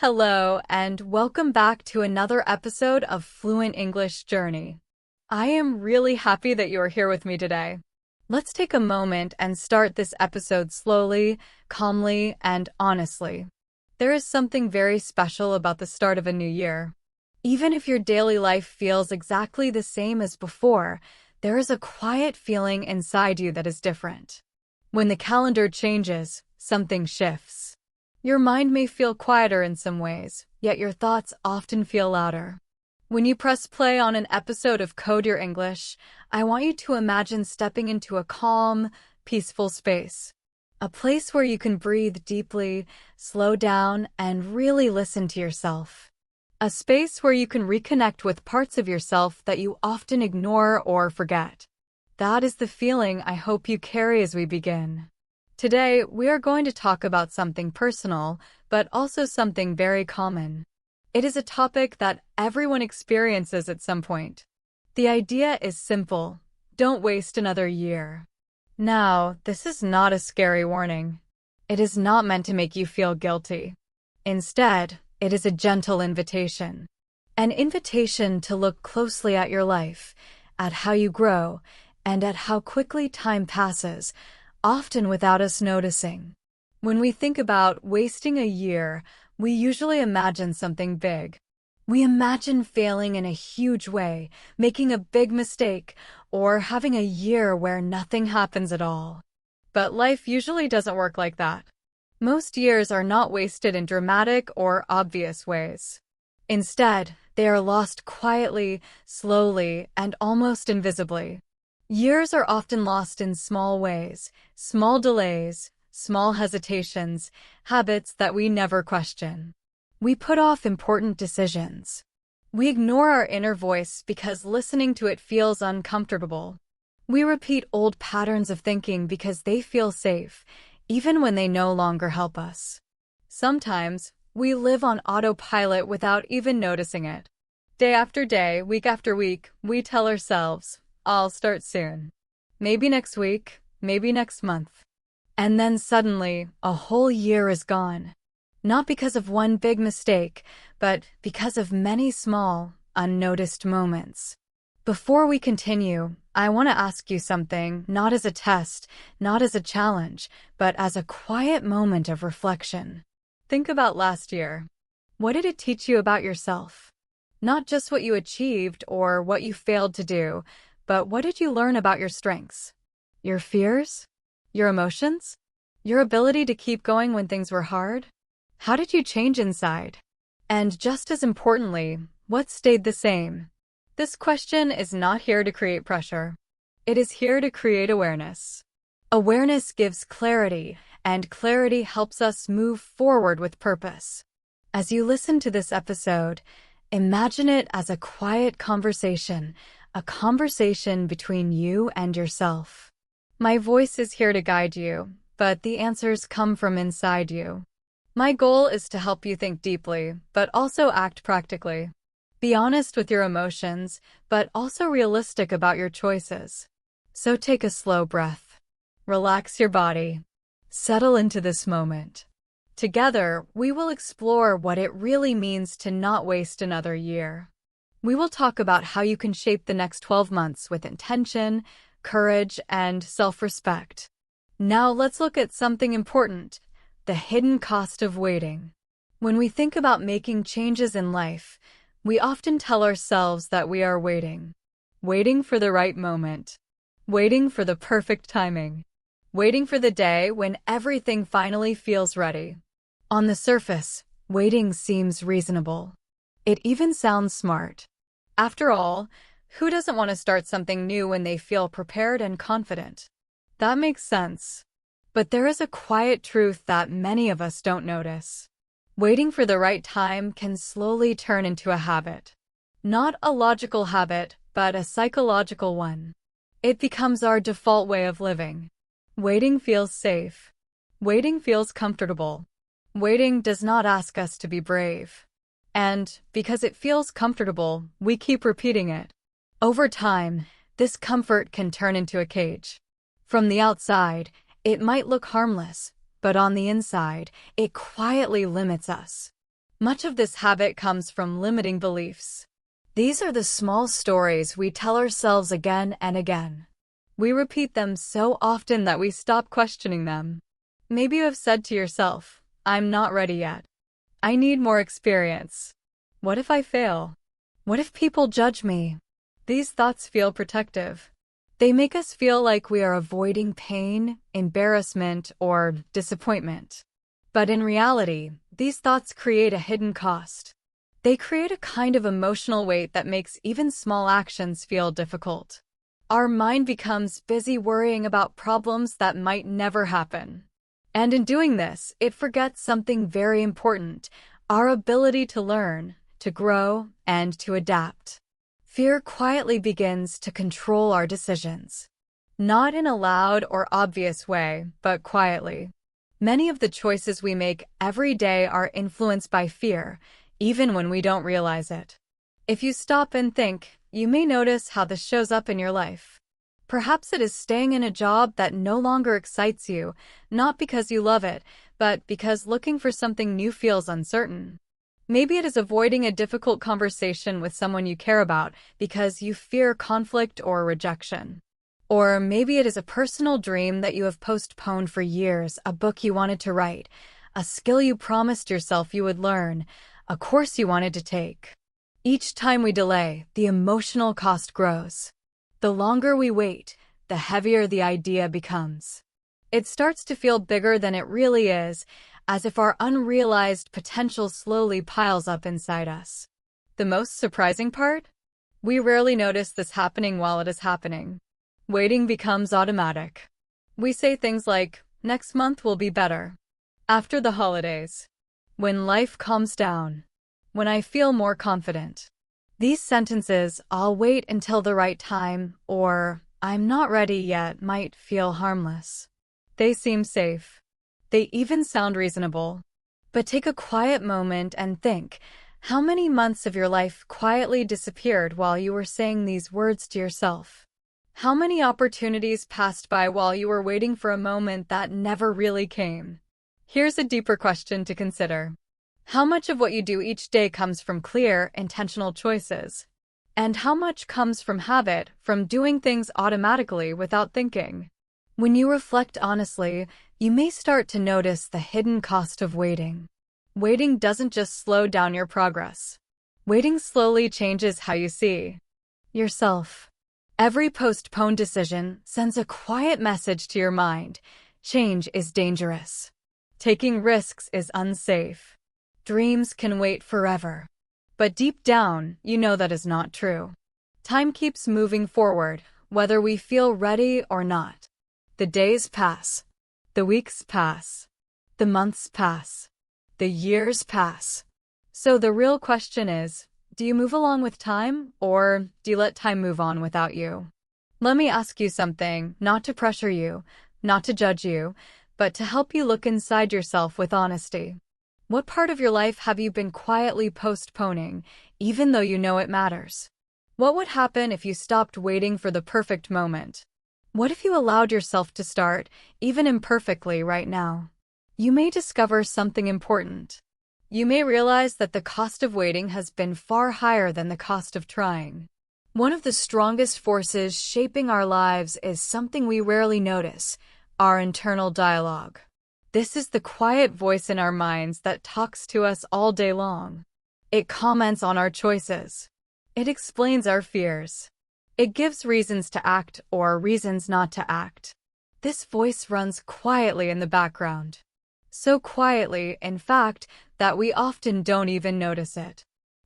Hello, and welcome back to another episode of Fluent English Journey. I am really happy that you are here with me today. Let's take a moment and start this episode slowly, calmly, and honestly. There is something very special about the start of a new year. Even if your daily life feels exactly the same as before, there is a quiet feeling inside you that is different. When the calendar changes, something shifts. Your mind may feel quieter in some ways, yet your thoughts often feel louder. When you press play on an episode of Code Your English, I want you to imagine stepping into a calm, peaceful space. A place where you can breathe deeply, slow down, and really listen to yourself. A space where you can reconnect with parts of yourself that you often ignore or forget. That is the feeling I hope you carry as we begin. Today, we are going to talk about something personal, but also something very common. It is a topic that everyone experiences at some point. The idea is simple: don't waste another year. Now, this is not a scary warning. It is not meant to make you feel guilty. Instead, it is a gentle invitation. An invitation to look closely at your life, at how you grow, and at how quickly time passes, often without us noticing. When we think about wasting a year, we usually imagine something big. We imagine failing in a huge way, making a big mistake, or having a year where nothing happens at all. But life usually doesn't work like that. Most years are not wasted in dramatic or obvious ways. Instead, they are lost quietly, slowly, and almost invisibly. Years are often lost in small ways, small delays, small hesitations, habits that we never question. We put off important decisions. We ignore our inner voice because listening to it feels uncomfortable. We repeat old patterns of thinking because they feel safe, even when they no longer help us. Sometimes, we live on autopilot without even noticing it. Day after day, week after week, we tell ourselves, "I'll start soon. Maybe next week, maybe next month." And then suddenly, a whole year is gone. Not because of one big mistake, but because of many small, unnoticed moments. Before we continue, I want to ask you something, not as a test, not as a challenge, but as a quiet moment of reflection. Think about last year. What did it teach you about yourself? Not just what you achieved or what you failed to do, but what did you learn about your strengths? Your fears? Your emotions? Your ability to keep going when things were hard? How did you change inside? And just as importantly, what stayed the same? This question is not here to create pressure. It is here to create awareness. Awareness gives clarity, and clarity helps us move forward with purpose. As you listen to this episode, imagine it as a quiet conversation, a conversation between you and yourself. My voice is here to guide you, but the answers come from inside you. My goal is to help you think deeply, but also act practically. Be honest with your emotions, but also realistic about your choices. So take a slow breath. Relax your body. Settle into this moment. Together, we will explore what it really means to not waste another year. We will talk about how you can shape the next 12 months with intention, courage, and self-respect. Now let's look at something important: the hidden cost of waiting. When we think about making changes in life, we often tell ourselves that we are waiting. Waiting for the right moment. Waiting for the perfect timing. Waiting for the day when everything finally feels ready. On the surface, waiting seems reasonable. It even sounds smart. After all, who doesn't want to start something new when they feel prepared and confident? That makes sense. But there is a quiet truth that many of us don't notice. Waiting for the right time can slowly turn into a habit. Not a logical habit, but a psychological one. It becomes our default way of living. Waiting feels safe. Waiting feels comfortable. Waiting does not ask us to be brave. And because it feels comfortable, we keep repeating it. Over time, this comfort can turn into a cage. From the outside, it might look harmless, but on the inside, it quietly limits us. Much of this habit comes from limiting beliefs. These are the small stories we tell ourselves again and again. We repeat them so often that we stop questioning them. Maybe you have said to yourself, "I'm not ready yet. I need more experience. What if I fail? What if people judge me?" These thoughts feel protective. They make us feel like we are avoiding pain, embarrassment, or disappointment. But in reality, these thoughts create a hidden cost. They create a kind of emotional weight that makes even small actions feel difficult. Our mind becomes busy worrying about problems that might never happen. And in doing this, it forgets something very important: our ability to learn, to grow, and to adapt. Fear quietly begins to control our decisions. Not in a loud or obvious way, but quietly. Many of the choices we make every day are influenced by fear, even when we don't realize it. If you stop and think, you may notice how this shows up in your life. Perhaps it is staying in a job that no longer excites you, not because you love it, but because looking for something new feels uncertain. Maybe it is avoiding a difficult conversation with someone you care about because you fear conflict or rejection. Or maybe it is a personal dream that you have postponed for years, a book you wanted to write, a skill you promised yourself you would learn, a course you wanted to take. Each time we delay, the emotional cost grows. The longer we wait, the heavier the idea becomes. It starts to feel bigger than it really is, as if our unrealized potential slowly piles up inside us. The most surprising part? We rarely notice this happening while it is happening. Waiting becomes automatic. We say things like, "Next month will be better. After the holidays. When life calms down. When I feel more confident." These sentences, "I'll wait until the right time," or "I'm not ready yet," might feel harmless. They seem safe. They even sound reasonable. But take a quiet moment and think, how many months of your life quietly disappeared while you were saying these words to yourself? How many opportunities passed by while you were waiting for a moment that never really came? Here's a deeper question to consider. How much of what you do each day comes from clear, intentional choices? And how much comes from habit, from doing things automatically without thinking? When you reflect honestly, you may start to notice the hidden cost of waiting. Waiting doesn't just slow down your progress. Waiting slowly changes how you see yourself. Every postponed decision sends a quiet message to your mind: change is dangerous. Taking risks is unsafe. Dreams can wait forever. But deep down, you know that is not true. Time keeps moving forward, whether we feel ready or not. The days pass. The weeks pass. The months pass. The years pass. So the real question is, do you move along with time, or do you let time move on without you? Let me ask you something, not to pressure you, not to judge you, but to help you look inside yourself with honesty. What part of your life have you been quietly postponing, even though you know it matters? What would happen if you stopped waiting for the perfect moment? What if you allowed yourself to start, even imperfectly, right now? You may discover something important. You may realize that the cost of waiting has been far higher than the cost of trying. One of the strongest forces shaping our lives is something we rarely notice: our internal dialogue. This is the quiet voice in our minds that talks to us all day long. It comments on our choices. It explains our fears. It gives reasons to act or reasons not to act. This voice runs quietly in the background. So quietly, in fact, that we often don't even notice it.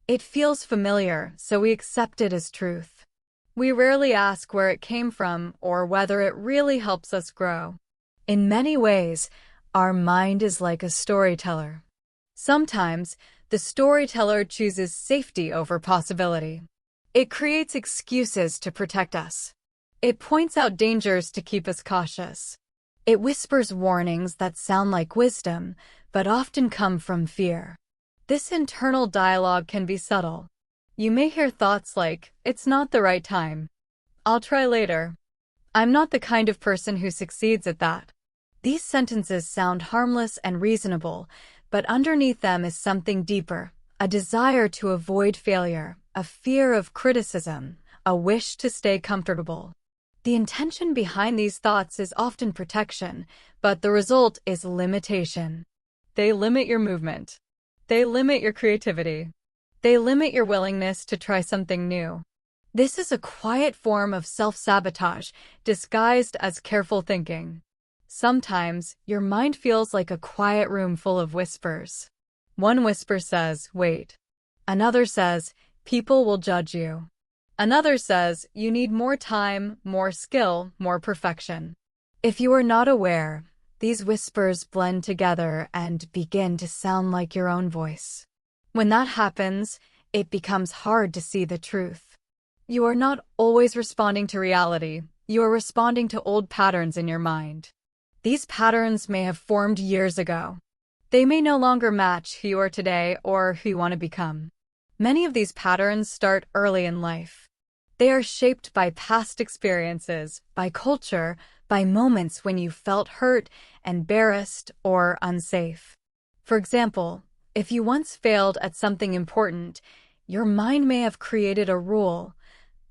It feels familiar, so we accept it as truth. We rarely ask where it came from or whether it really helps us grow. In many ways, our mind is like a storyteller. Sometimes, the storyteller chooses safety over possibility. It creates excuses to protect us. It points out dangers to keep us cautious. It whispers warnings that sound like wisdom, but often come from fear. This internal dialogue can be subtle. You may hear thoughts like, "It's not the right time. I'll try later. I'm not the kind of person who succeeds at that." These sentences sound harmless and reasonable, But underneath them is something deeper, a desire to avoid failure, a fear of criticism, a wish to stay comfortable. The intention behind these thoughts is often protection, but the result is limitation. They limit your movement. They limit your creativity. They limit your willingness to try something new. This is a quiet form of self-sabotage disguised as careful thinking. Sometimes, your mind feels like a quiet room full of whispers. One whisper says, wait. Another says, people will judge you. Another says, you need more time, more skill, more perfection. If you are not aware, these whispers blend together and begin to sound like your own voice. When that happens, it becomes hard to see the truth. You are not always responding to reality. You are responding to old patterns in your mind. These patterns may have formed years ago. They may no longer match who you are today or who you want to become. Many of these patterns start early in life. They are shaped by past experiences, by culture, by moments when you felt hurt, embarrassed, or unsafe. For example, if you once failed at something important, your mind may have created a rule.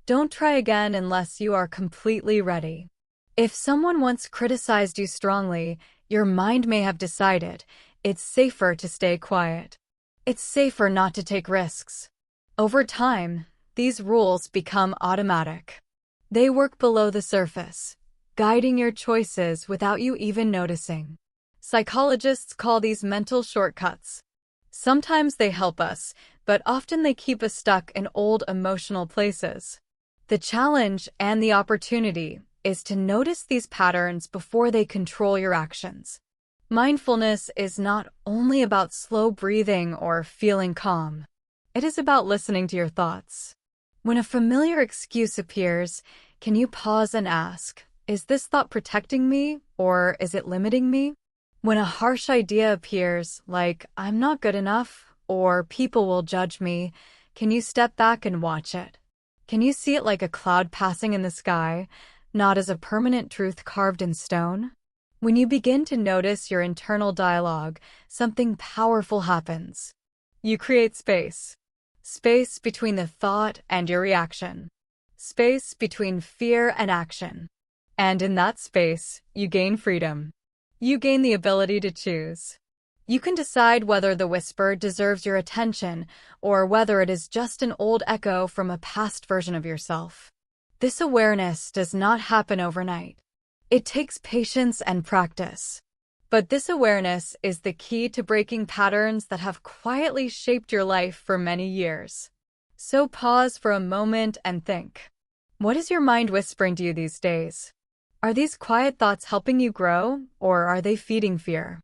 Don't try again unless you are completely ready. If someone once criticized you strongly, your mind may have decided it's safer to stay quiet. It's safer not to take risks. Over time, these rules become automatic. They work below the surface, guiding your choices without you even noticing. Psychologists call these mental shortcuts. Sometimes they help us, but often they keep us stuck in old emotional places. The challenge and the opportunity is to notice these patterns before they control your actions. Mindfulness is not only about slow breathing or feeling calm. It is about listening to your thoughts. When a familiar excuse appears, can you pause and ask, is this thought protecting me or is it limiting me? When a harsh idea appears, like I'm not good enough or people will judge me, can you step back and watch it? Can you see it like a cloud passing in the sky, not as a permanent truth carved in stone? When you begin to notice your internal dialogue, something powerful happens. You create space. Space between the thought and your reaction. Space between fear and action. And in that space, you gain freedom. You gain the ability to choose. You can decide whether the whisper deserves your attention or whether it is just an old echo from a past version of yourself. This awareness does not happen overnight. It takes patience and practice. But this awareness is the key to breaking patterns that have quietly shaped your life for many years. So pause for a moment and think. What is your mind whispering to you these days? Are these quiet thoughts helping you grow, or are they feeding fear?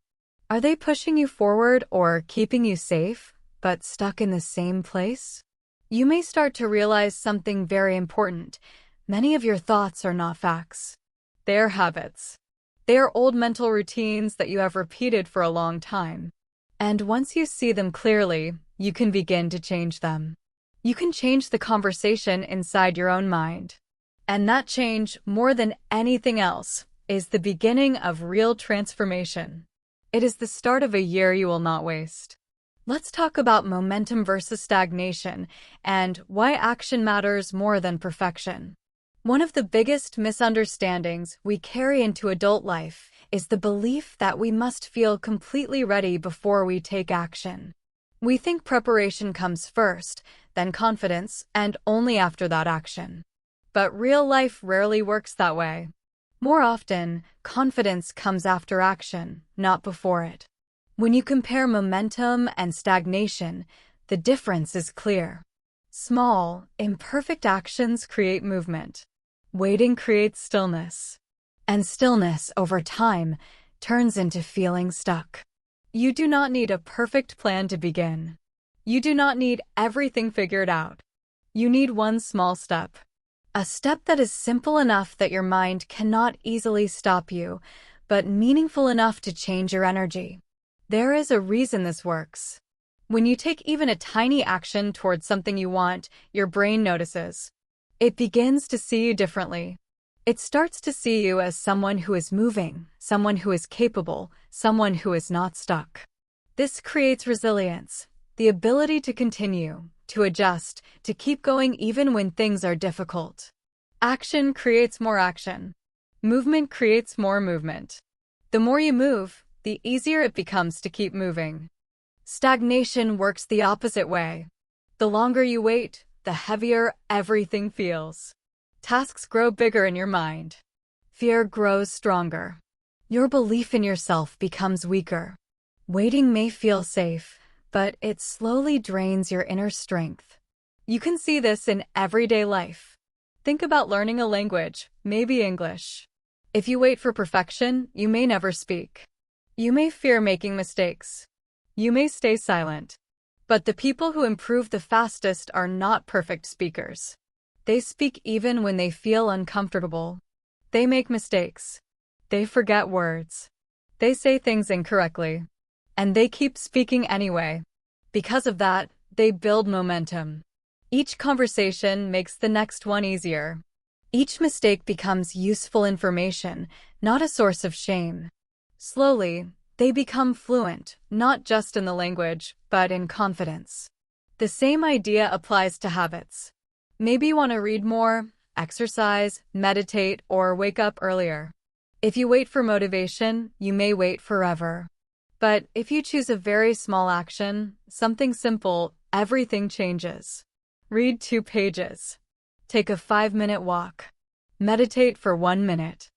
Are they pushing you forward or keeping you safe, but stuck in the same place? You may start to realize something very important. Many of your thoughts are not facts. They are habits. They are old mental routines that you have repeated for a long time. And once you see them clearly, you can begin to change them. You can change the conversation inside your own mind. And that change, more than anything else, is the beginning of real transformation. It is the start of a year you will not waste. Let's talk about momentum versus stagnation and why action matters more than perfection. One of the biggest misunderstandings we carry into adult life is the belief that we must feel completely ready before we take action. We think preparation comes first, then confidence, and only after that action. But real life rarely works that way. More often, confidence comes after action, not before it. When you compare momentum and stagnation, the difference is clear. Small, imperfect actions create movement. Waiting creates stillness. And stillness, over time, turns into feeling stuck. You do not need a perfect plan to begin. You do not need everything figured out. You need one small step. A step that is simple enough that your mind cannot easily stop you, but meaningful enough to change your energy. There is a reason this works. When you take even a tiny action towards something you want, your brain notices. It begins to see you differently. It starts to see you as someone who is moving, someone who is capable, someone who is not stuck. This creates resilience, the ability to continue, to adjust, to keep going even when things are difficult. Action creates more action. Movement creates more movement. The more you move, the easier it becomes to keep moving. Stagnation works the opposite way. The longer you wait, the heavier everything feels. Tasks grow bigger in your mind. Fear grows stronger. Your belief in yourself becomes weaker. Waiting may feel safe, but it slowly drains your inner strength. You can see this in everyday life. Think about learning a language, maybe English. If you wait for perfection, you may never speak. You may fear making mistakes. You may stay silent. But the people who improve the fastest are not perfect speakers. They speak even when they feel uncomfortable. They make mistakes. They forget words. They say things incorrectly. And they keep speaking anyway. Because of that, they build momentum. Each conversation makes the next one easier. Each mistake becomes useful information, not a source of shame. Slowly, they become fluent, not just in the language, but in confidence. The same idea applies to habits. Maybe you want to read more, exercise, meditate, or wake up earlier. If you wait for motivation, you may wait forever. But if you choose a very small action, something simple, everything changes. Read 2 pages. Take a 5-minute walk. Meditate for 1 minute.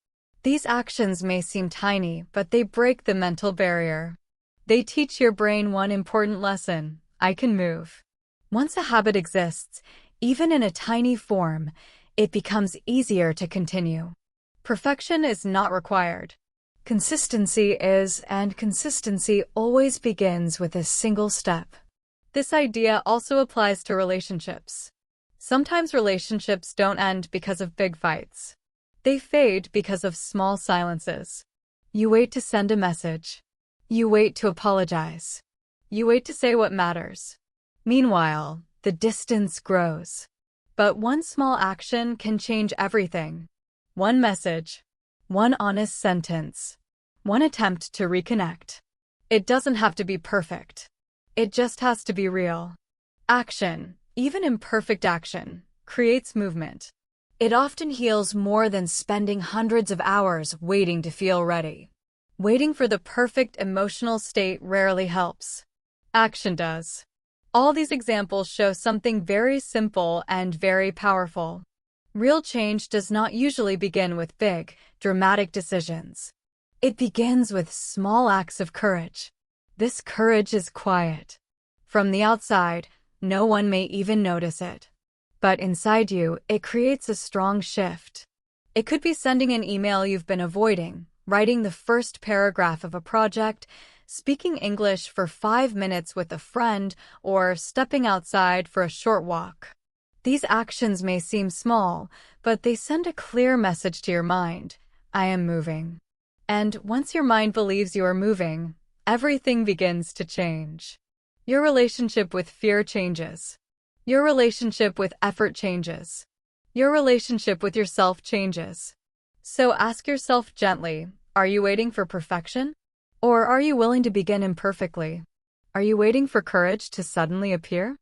These actions may seem tiny, but they break the mental barrier. They teach your brain one important lesson: I can move. Once a habit exists, even in a tiny form, it becomes easier to continue. Perfection is not required. Consistency is, and consistency always begins with a single step. This idea also applies to relationships. Sometimes relationships don't end because of big fights. They fade because of small silences. You wait to send a message. You wait to apologize. You wait to say what matters. Meanwhile, the distance grows. But one small action can change everything. One message. One honest sentence. One attempt to reconnect. It doesn't have to be perfect. It just has to be real. Action, even imperfect action, creates movement. It often heals more than spending hundreds of hours waiting to feel ready. Waiting for the perfect emotional state rarely helps. Action does. All these examples show something very simple and very powerful. Real change does not usually begin with big, dramatic decisions. It begins with small acts of courage. This courage is quiet. From the outside, no one may even notice it. But inside you, it creates a strong shift. It could be sending an email you've been avoiding, writing the first paragraph of a project, speaking English for 5 minutes with a friend, or stepping outside for a short walk. These actions may seem small, but they send a clear message to your mind: I am moving. And once your mind believes you are moving, everything begins to change. Your relationship with fear changes. Your relationship with effort changes. Your relationship with yourself changes. So ask yourself gently, are you waiting for perfection? Or are you willing to begin imperfectly? Are you waiting for courage to suddenly appear?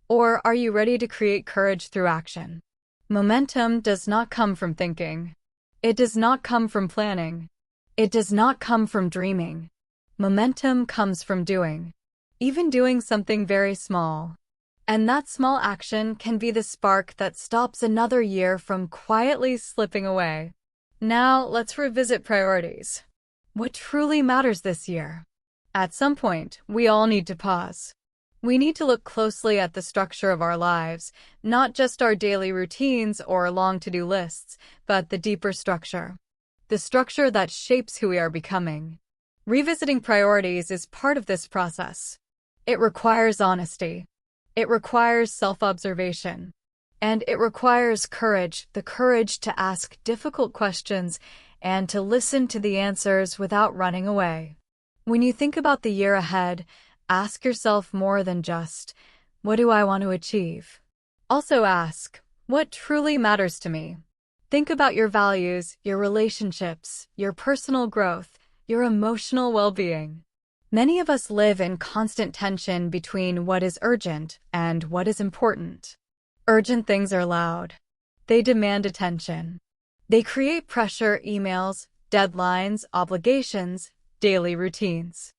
Or are you ready to create courage through action? Momentum does not come from thinking. It does not come from planning. It does not come from dreaming. Momentum comes from doing. Even doing something very small. And that small action can be the spark that stops another year from quietly slipping away. Now, let's revisit priorities. What truly matters this year? At some point, we all need to pause. We need to look closely at the structure of our lives, not just our daily routines or long to-do lists, but the deeper structure. The structure that shapes who we are becoming. Revisiting priorities is part of this process. It requires honesty. It requires self-observation. And it requires courage, the courage to ask difficult questions and to listen to the answers without running away. When you think about the year ahead, ask yourself more than just, what do I want to achieve? Also ask, what truly matters to me? Think about your values, your relationships, your personal growth, your emotional well-being. Many of us live in constant tension between what is urgent and what is important. Urgent things are loud. They demand attention. They create pressure, emails, deadlines, obligations, daily routines.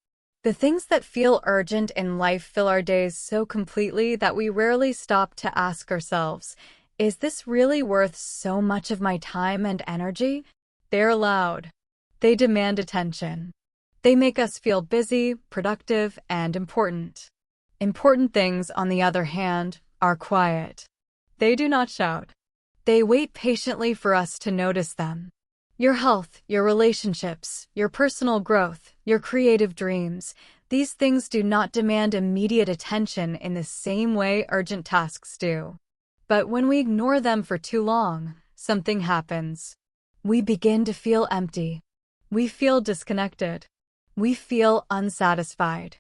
The things that feel urgent in life fill our days so completely that we rarely stop to ask ourselves, is this really worth so much of my time and energy? They're loud. They demand attention. They make us feel busy, productive, and important. Important things, on the other hand, are quiet. They do not shout. They wait patiently for us to notice them. Your health, your relationships, your personal growth, your creative dreams, these things do not demand immediate attention in the same way urgent tasks do. But when we ignore them for too long, something happens. We begin to feel empty. We feel disconnected. We feel unsatisfied.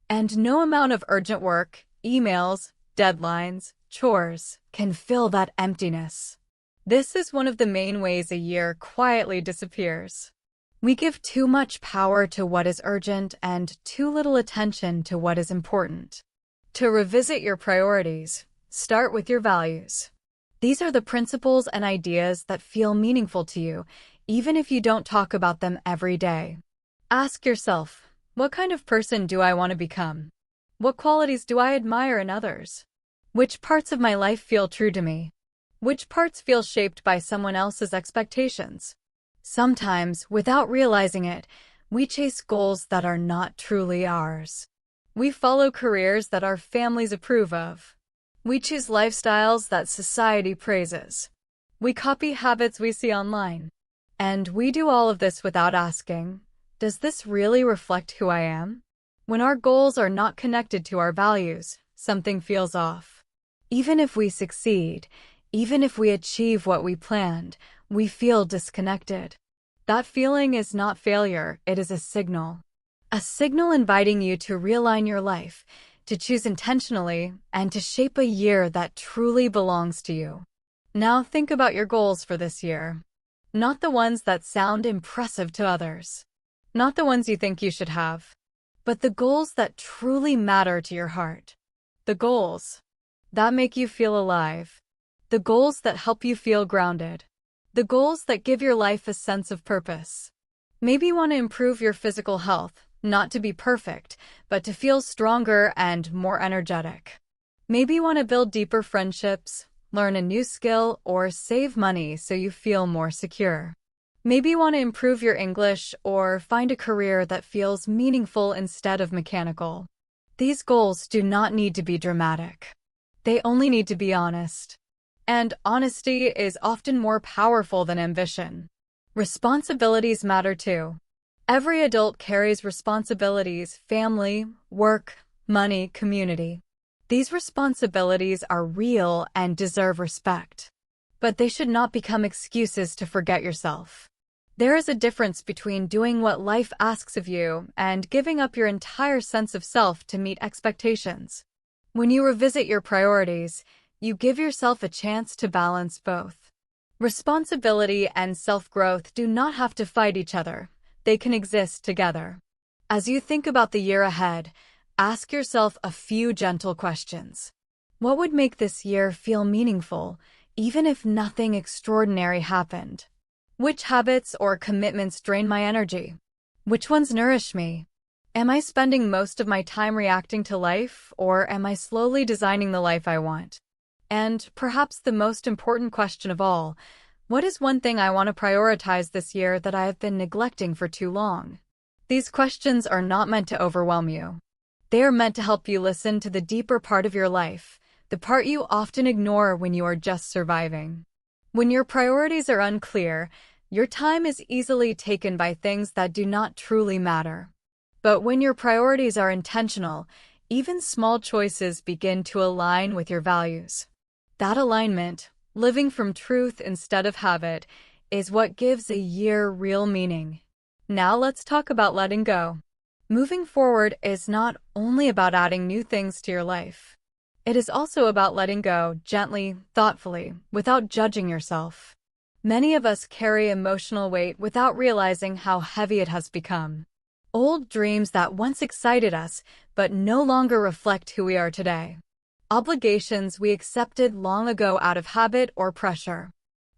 And no amount of urgent work, emails, deadlines, chores can fill that emptiness. This is one of the main ways a year quietly disappears. We give too much power to what is urgent and too little attention to what is important. To revisit your priorities, start with your values. These are the principles and ideas that feel meaningful to you, even if you don't talk about them every day. Ask yourself, what kind of person do I want to become? What qualities do I admire in others? Which parts of my life feel true to me? Which parts feel shaped by someone else's expectations? Sometimes, without realizing it, we chase goals that are not truly ours. We follow careers that our families approve of. We choose lifestyles that society praises. We copy habits we see online. And we do all of this without asking, does this really reflect who I am? When our goals are not connected to our values, something feels off. Even if we succeed, even if we achieve what we planned, we feel disconnected. That feeling is not failure, it is a signal. A signal inviting you to realign your life, to choose intentionally, and to shape a year that truly belongs to you. Now think about your goals for this year. Not the ones that sound impressive to others. Not the ones you think you should have. But the goals that truly matter to your heart. The goals that make you feel alive. The goals that help you feel grounded. The goals that give your life a sense of purpose. Maybe you want to improve your physical health, not to be perfect, but to feel stronger and more energetic. Maybe you want to build deeper friendships, learn a new skill, or save money so you feel more secure. Maybe you want to improve your English or find a career that feels meaningful instead of mechanical. These goals do not need to be dramatic. They only need to be honest. And honesty is often more powerful than ambition. Responsibilities matter too. Every adult carries responsibilities: family, work, money, community. These responsibilities are real and deserve respect. But they should not become excuses to forget yourself. There is a difference between doing what life asks of you and giving up your entire sense of self to meet expectations. When you revisit your priorities, you give yourself a chance to balance both. Responsibility and self-growth do not have to fight each other. They can exist together. As you think about the year ahead, ask yourself a few gentle questions. What would make this year feel meaningful, even if nothing extraordinary happened? Which habits or commitments drain my energy? Which ones nourish me? Am I spending most of my time reacting to life, or am I slowly designing the life I want? And perhaps the most important question of all, what is one thing I want to prioritize this year that I have been neglecting for too long? These questions are not meant to overwhelm you. They are meant to help you listen to the deeper part of your life, the part you often ignore when you are just surviving. When your priorities are unclear, your time is easily taken by things that do not truly matter. But when your priorities are intentional, even small choices begin to align with your values. That alignment, living from truth instead of habit, is what gives a year real meaning. Now let's talk about letting go. Moving forward is not only about adding new things to your life. It is also about letting go gently, thoughtfully, without judging yourself. Many of us carry emotional weight without realizing how heavy it has become. Old dreams that once excited us, but no longer reflect who we are today. Obligations we accepted long ago out of habit or pressure.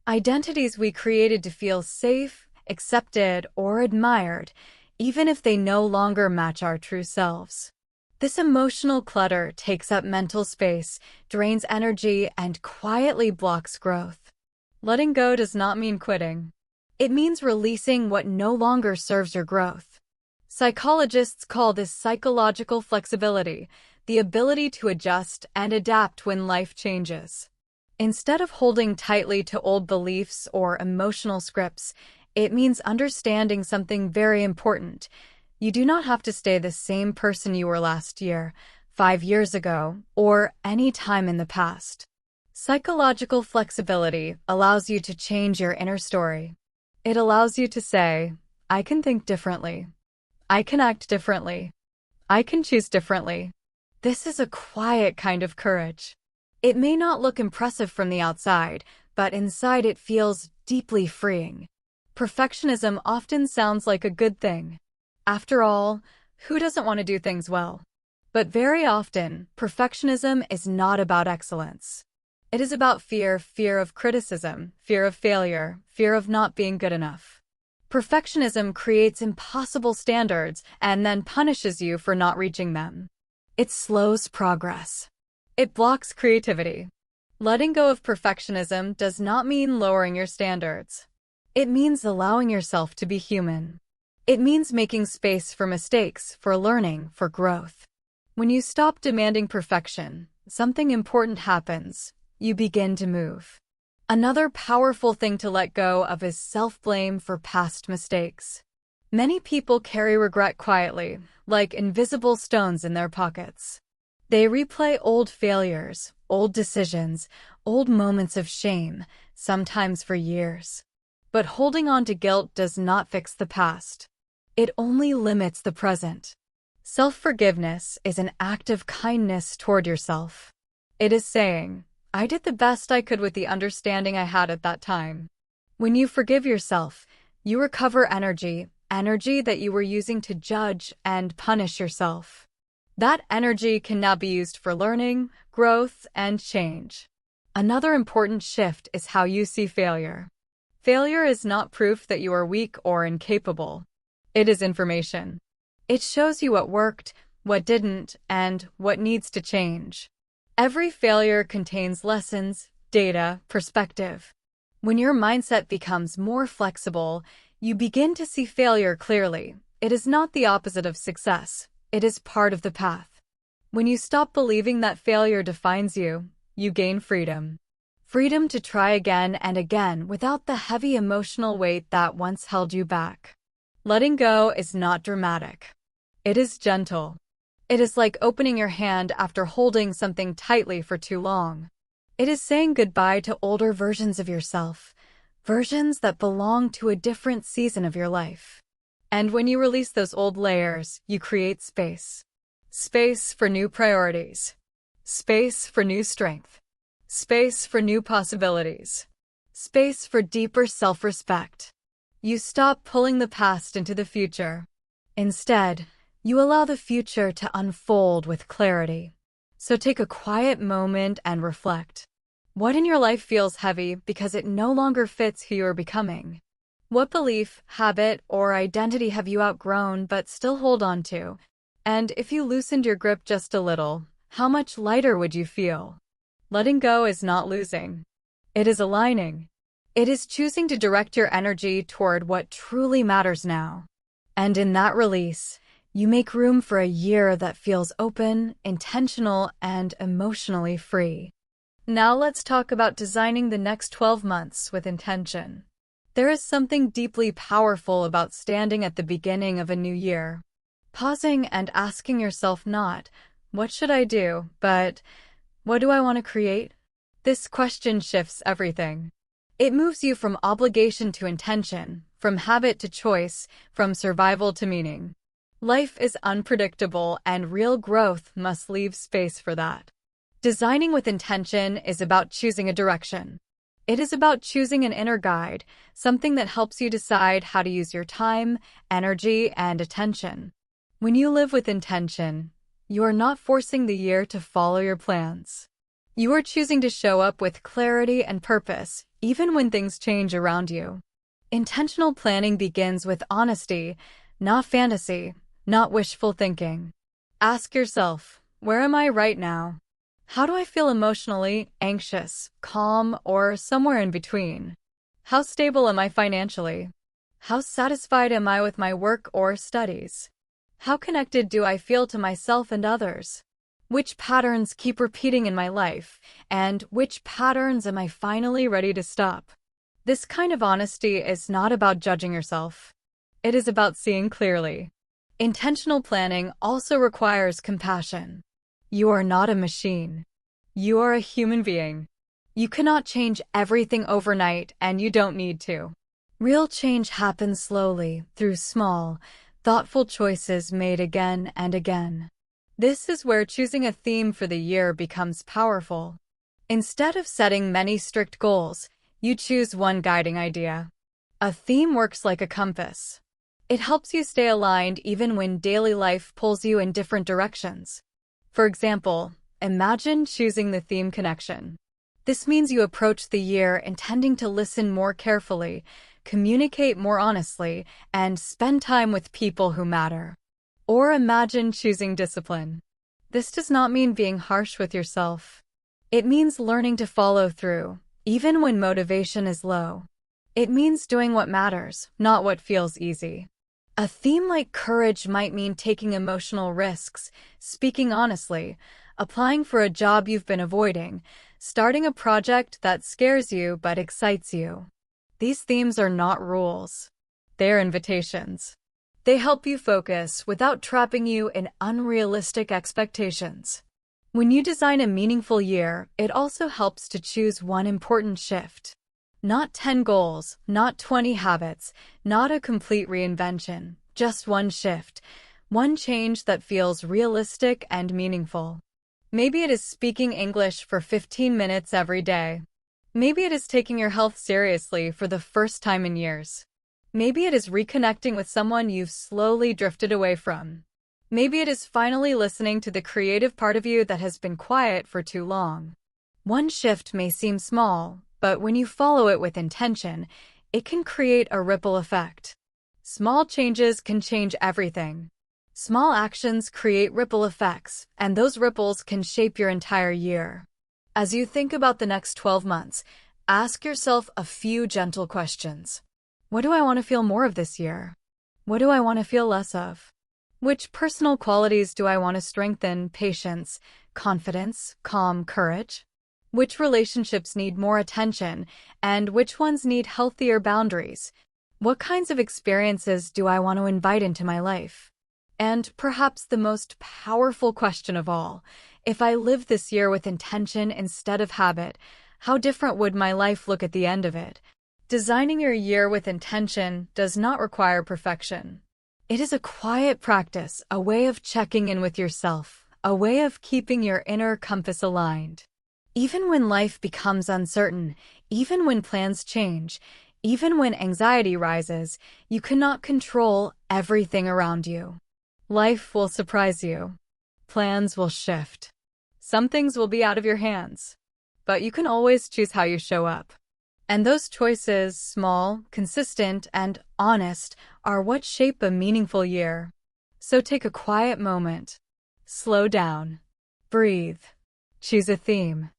Identities we created to feel safe, accepted, or admired, even if they no longer match our true selves. This emotional clutter takes up mental space, drains energy, and quietly blocks growth. Letting go does not mean quitting. It means releasing what no longer serves your growth. Psychologists call this psychological flexibility, the ability to adjust and adapt when life changes. Instead of holding tightly to old beliefs or emotional scripts, it means understanding something very important. You do not have to stay the same person you were last year, 5 years ago, or any time in the past. Psychological flexibility allows you to change your inner story. It allows you to say, I can think differently. I can act differently. I can choose differently. This is a quiet kind of courage. It may not look impressive from the outside, but inside it feels deeply freeing. Perfectionism often sounds like a good thing. After all, who doesn't want to do things well? But very often, perfectionism is not about excellence. It is about fear of criticism, fear of failure, fear of not being good enough. Perfectionism creates impossible standards and then punishes you for not reaching them. It slows progress. It blocks creativity. Letting go of perfectionism does not mean lowering your standards. It means allowing yourself to be human. It means making space for mistakes, for learning, for growth. When you stop demanding perfection, something important happens. You begin to move. Another powerful thing to let go of is self-blame for past mistakes. Many people carry regret quietly, like invisible stones in their pockets. They replay old failures, old decisions, old moments of shame, sometimes for years. But holding on to guilt does not fix the past. It only limits the present. Self-forgiveness is an act of kindness toward yourself. It is saying, I did the best I could with the understanding I had at that time. When you forgive yourself, you recover energy that you were using to judge and punish yourself. That energy can now be used for learning, growth, and change. Another important shift is how you see failure. Failure is not proof that you are weak or incapable. It is information. It shows you what worked, what didn't, and what needs to change. Every failure contains lessons, data, perspective. When your mindset becomes more flexible, you begin to see failure clearly. It is not the opposite of success. It is part of the path. When you stop believing that failure defines you, you gain freedom. Freedom to try again and again without the heavy emotional weight that once held you back. Letting go is not dramatic. It is gentle. It is like opening your hand after holding something tightly for too long. It is saying goodbye to older versions of yourself, versions that belong to a different season of your life. And when you release those old layers, you create space. Space for new priorities. Space for new strength. Space for new possibilities. Space for deeper self-respect. You stop pulling the past into the future. Instead, you allow the future to unfold with clarity. So take a quiet moment and reflect. What in your life feels heavy because it no longer fits who you are becoming? What belief, habit, or identity have you outgrown but still hold on to? And if you loosened your grip just a little, how much lighter would you feel? Letting go is not losing. It is aligning. It is choosing to direct your energy toward what truly matters now. And in that release, you make room for a year that feels open, intentional, and emotionally free. Now let's talk about designing the next 12 months with intention. There is something deeply powerful about standing at the beginning of a new year. Pausing and asking yourself not, what should I do, but what do I want to create? This question shifts everything. It moves you from obligation to intention, from habit to choice, from survival to meaning. Life is unpredictable, and real growth must leave space for that. Designing with intention is about choosing a direction. It is about choosing an inner guide, something that helps you decide how to use your time, energy, and attention. When you live with intention, you are not forcing the year to follow your plans. You are choosing to show up with clarity and purpose, even when things change around you. Intentional planning begins with honesty, not fantasy, not wishful thinking. Ask yourself, where am I right now? How do I feel emotionally, anxious, calm, or somewhere in between? How stable am I financially? How satisfied am I with my work or studies? How connected do I feel to myself and others? Which patterns keep repeating in my life, and which patterns am I finally ready to stop? This kind of honesty is not about judging yourself. It is about seeing clearly. Intentional planning also requires compassion. You are not a machine. You are a human being. You cannot change everything overnight, and you don't need to. Real change happens slowly, through small, thoughtful choices made again and again. This is where choosing a theme for the year becomes powerful. Instead of setting many strict goals, you choose one guiding idea. A theme works like a compass. It helps you stay aligned even when daily life pulls you in different directions. For example, imagine choosing the theme connection. This means you approach the year intending to listen more carefully, communicate more honestly, and spend time with people who matter. Or imagine choosing discipline. This does not mean being harsh with yourself. It means learning to follow through, even when motivation is low. It means doing what matters, not what feels easy. A theme like courage might mean taking emotional risks, speaking honestly, applying for a job you've been avoiding, starting a project that scares you but excites you. These themes are not rules. They are invitations. They help you focus without trapping you in unrealistic expectations. When you design a meaningful year, it also helps to choose one important shift. Not 10 goals, not 20 habits, not a complete reinvention, just one shift, one change that feels realistic and meaningful. Maybe it is speaking English for 15 minutes every day. Maybe it is taking your health seriously for the first time in years. Maybe it is reconnecting with someone you've slowly drifted away from. Maybe it is finally listening to the creative part of you that has been quiet for too long. One shift may seem small, but when you follow it with intention, it can create a ripple effect. Small changes can change everything. Small actions create ripple effects, and those ripples can shape your entire year. As you think about the next 12 months, ask yourself a few gentle questions. What do I want to feel more of this year? What do I want to feel less of? Which personal qualities do I want to strengthen? Patience, confidence, calm, courage? Which relationships need more attention, and which ones need healthier boundaries? What kinds of experiences do I want to invite into my life? And perhaps the most powerful question of all, if I live this year with intention instead of habit, how different would my life look at the end of it? Designing your year with intention does not require perfection. It is a quiet practice, a way of checking in with yourself, a way of keeping your inner compass aligned. Even when life becomes uncertain, even when plans change, even when anxiety rises, you cannot control everything around you. Life will surprise you. Plans will shift. Some things will be out of your hands. But you can always choose how you show up. And those choices, small, consistent, and honest, are what shape a meaningful year. So take a quiet moment. Slow down. Breathe. Choose a theme.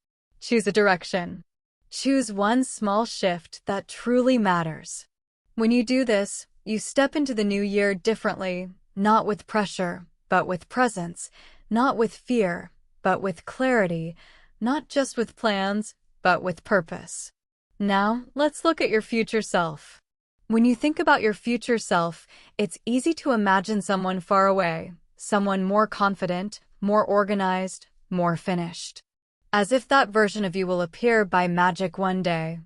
Choose a direction. Choose one small shift that truly matters. When you do this, you step into the new year differently, not with pressure, but with presence, not with fear, but with clarity, not just with plans, but with purpose. Now, let's look at your future self. When you think about your future self, it's easy to imagine someone far away, someone more confident, more organized, more finished. As if that version of you will appear by magic one day.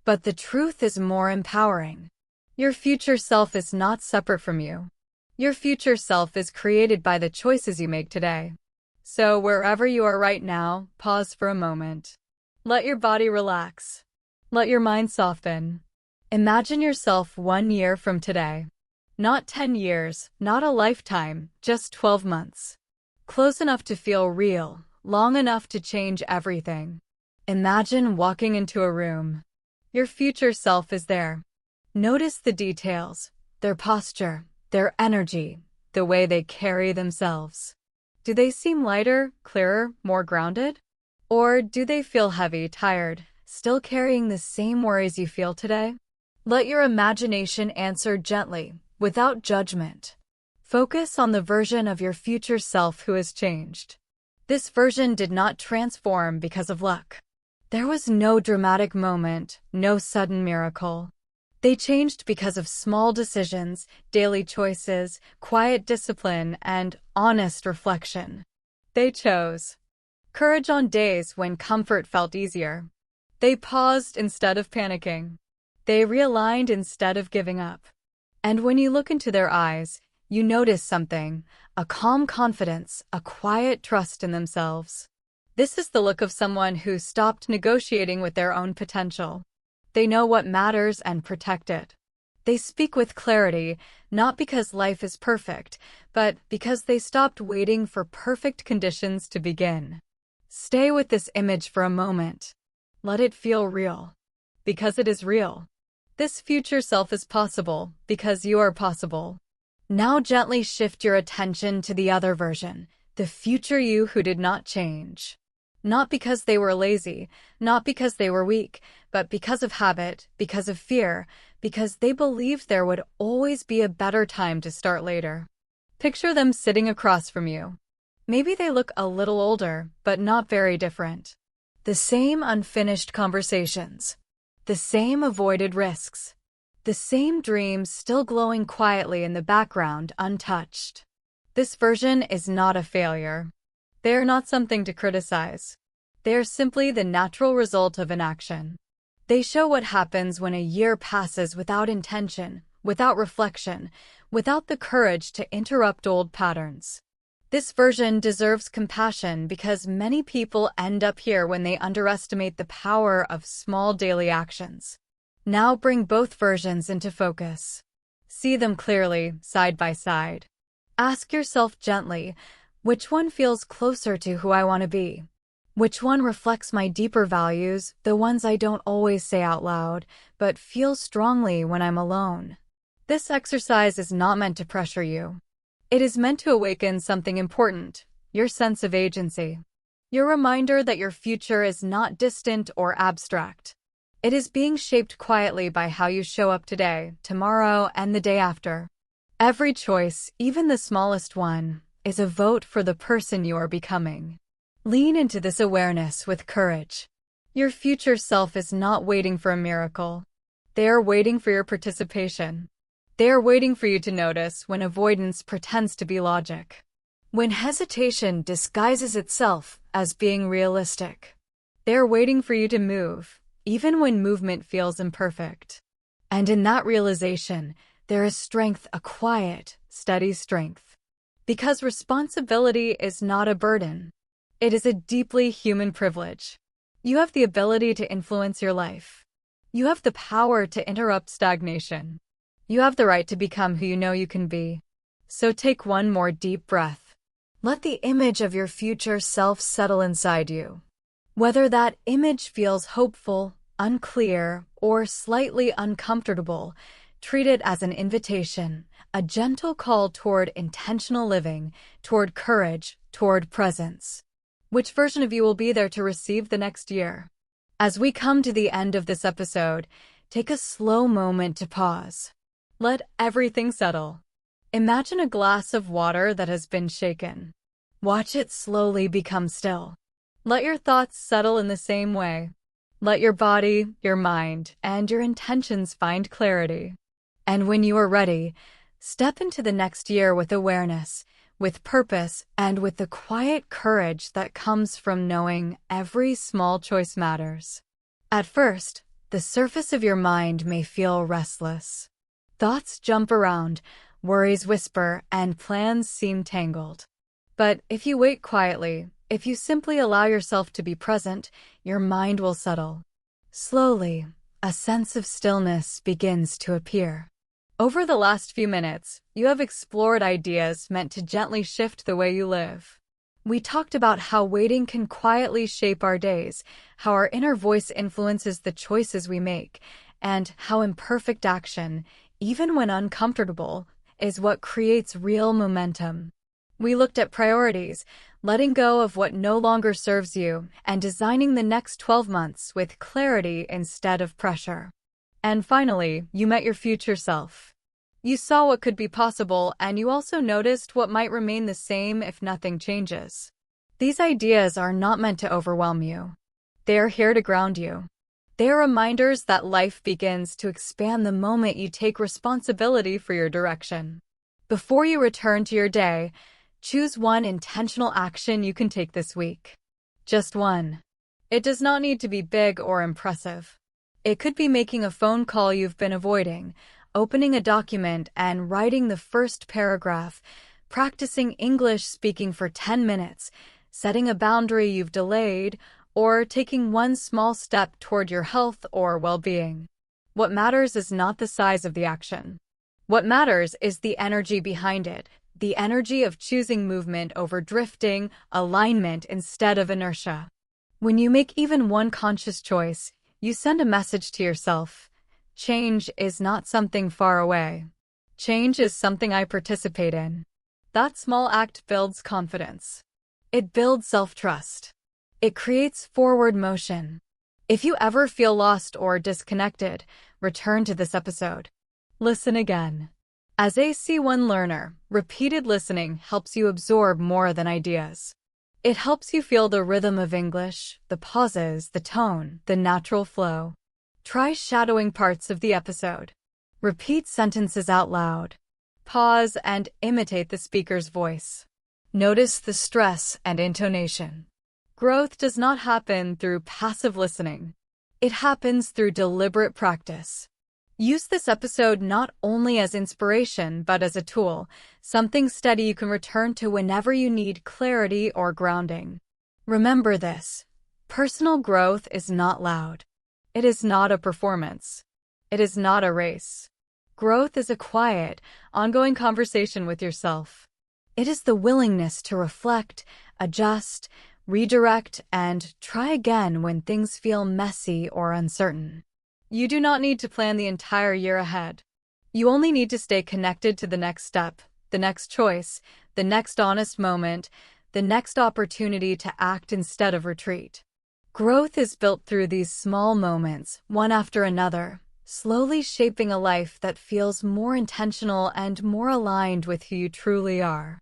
But the truth is more empowering. Your future self is not separate from you. Your future self is created by the choices you make today. So wherever you are right now, pause for a moment. Let your body relax. Let your mind soften. Imagine yourself 1 year from today. Not 10 years, not a lifetime, just 12 months. Close enough to feel real, long enough to change everything. Imagine walking into a room. Your future self is there. Notice the details, their posture, their energy, the way they carry themselves. Do they seem lighter, clearer, more grounded? Or do they feel heavy, tired, still carrying the same worries you feel today? Let your imagination answer gently, without judgment. Focus on the version of your future self who has changed. This version did not transform because of luck. There was no dramatic moment, no sudden miracle. They changed because of small decisions, daily choices, quiet discipline, and honest reflection. They chose courage on days when comfort felt easier. They paused instead of panicking. They realigned instead of giving up. And when you look into their eyes, you notice something, a calm confidence, a quiet trust in themselves. This is the look of someone who stopped negotiating with their own potential. They know what matters and protect it. They speak with clarity, not because life is perfect, but because they stopped waiting for perfect conditions to begin. Stay with this image for a moment. Let it feel real. Because it is real. This future self is possible because you are possible. Now gently shift your attention to the other version, the future you who did not change. Not because they were lazy, not because they were weak, but because of habit, because of fear, because they believed there would always be a better time to start later. Picture them sitting across from you. Maybe they look a little older, but not very different. The same unfinished conversations. The same avoided risks. The same dreams still glowing quietly in the background, untouched. This version is not a failure. They are not something to criticize. They are simply the natural result of inaction. They show what happens when a year passes without intention, without reflection, without the courage to interrupt old patterns. This version deserves compassion because many people end up here when they underestimate the power of small daily actions. Now bring both versions into focus. See them clearly, side by side. Ask yourself gently, which one feels closer to who I want to be? Which one reflects my deeper values, the ones I don't always say out loud, but feel strongly when I'm alone? This exercise is not meant to pressure you. It is meant to awaken something important, your sense of agency. Your reminder that your future is not distant or abstract. It is being shaped quietly by how you show up today, tomorrow, and the day after. Every choice, even the smallest one, is a vote for the person you are becoming. Lean into this awareness with courage. Your future self is not waiting for a miracle. They are waiting for your participation. They are waiting for you to notice when avoidance pretends to be logic. When hesitation disguises itself as being realistic. They are waiting for you to move, even when movement feels imperfect. And in that realization, there is strength, a quiet, steady strength. Because responsibility is not a burden. It is a deeply human privilege. You have the ability to influence your life. You have the power to interrupt stagnation. You have the right to become who you know you can be. So take one more deep breath. Let the image of your future self settle inside you. Whether that image feels hopeful, unclear, or slightly uncomfortable, treat it as an invitation, a gentle call toward intentional living, toward courage, toward presence. Which version of you will be there to receive the next year? As we come to the end of this episode, take a slow moment to pause. Let everything settle. Imagine a glass of water that has been shaken. Watch it slowly become still. Let your thoughts settle in the same way. Let your body, your mind, and your intentions find clarity. And when you are ready, step into the next year with awareness, with purpose, and with the quiet courage that comes from knowing every small choice matters. At first, the surface of your mind may feel restless. Thoughts jump around, worries whisper, and plans seem tangled. But if you wait quietly, if you simply allow yourself to be present, your mind will settle. Slowly, A sense of stillness begins to appear. Over the last few minutes, you have explored ideas meant to gently shift the way you live. We talked about how waiting can quietly shape our days, how our inner voice influences the choices we make, and how imperfect action, even when uncomfortable, is what creates real momentum. We looked at priorities, letting go of what no longer serves you, and designing the next 12 months with clarity instead of pressure. And finally, you met your future self. You saw what could be possible, and you also noticed what might remain the same if nothing changes. These ideas are not meant to overwhelm you. They are here to ground you. They are reminders that life begins to expand the moment you take responsibility for your direction. Before you return to your day, choose one intentional action you can take this week. Just one. It does not need to be big or impressive. It could be making a phone call you've been avoiding, opening a document and writing the first paragraph, practicing English speaking for 10 minutes, setting a boundary you've delayed, or taking one small step toward your health or well-being. What matters is not the size of the action. What matters is the energy behind it, the energy of choosing movement over drifting, alignment instead of inertia. When you make even one conscious choice, you send a message to yourself. Change is not something far away. Change is something I participate in. That small act builds confidence. It builds self-trust. It creates forward motion. If you ever feel lost or disconnected, return to this episode. Listen again. As a C1 learner, repeated listening helps you absorb more than ideas. It helps you feel the rhythm of English, the pauses, the tone, the natural flow. Try shadowing parts of the episode. Repeat sentences out loud. Pause and imitate the speaker's voice. Notice the stress and intonation. Growth does not happen through passive listening. It happens through deliberate practice. Use this episode not only as inspiration, but as a tool, something steady you can return to whenever you need clarity or grounding. Remember this: personal growth is not loud. It is not a performance. It is not a race. Growth is a quiet, ongoing conversation with yourself. It is the willingness to reflect, adjust, redirect, and try again when things feel messy or uncertain. You do not need to plan the entire year ahead. You only need to stay connected to the next step, the next choice, the next honest moment, the next opportunity to act instead of retreat. Growth is built through these small moments, one after another, slowly shaping a life that feels more intentional and more aligned with who you truly are.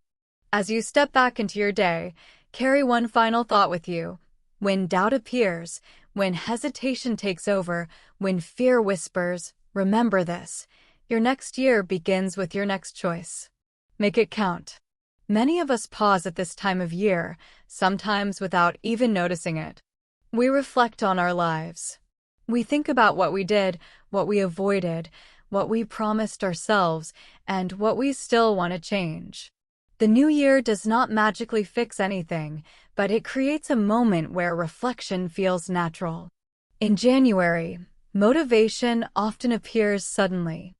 As you step back into your day, carry one final thought with you. When doubt appears, when hesitation takes over, when fear whispers, remember this: your next year begins with your next choice. Make it count. Many of us pause at this time of year, sometimes without even noticing it. We reflect on our lives. We think about what we did, what we avoided, what we promised ourselves, and what we still want to change. The new year does not magically fix anything, but it creates a moment where reflection feels natural. In January, motivation often appears suddenly.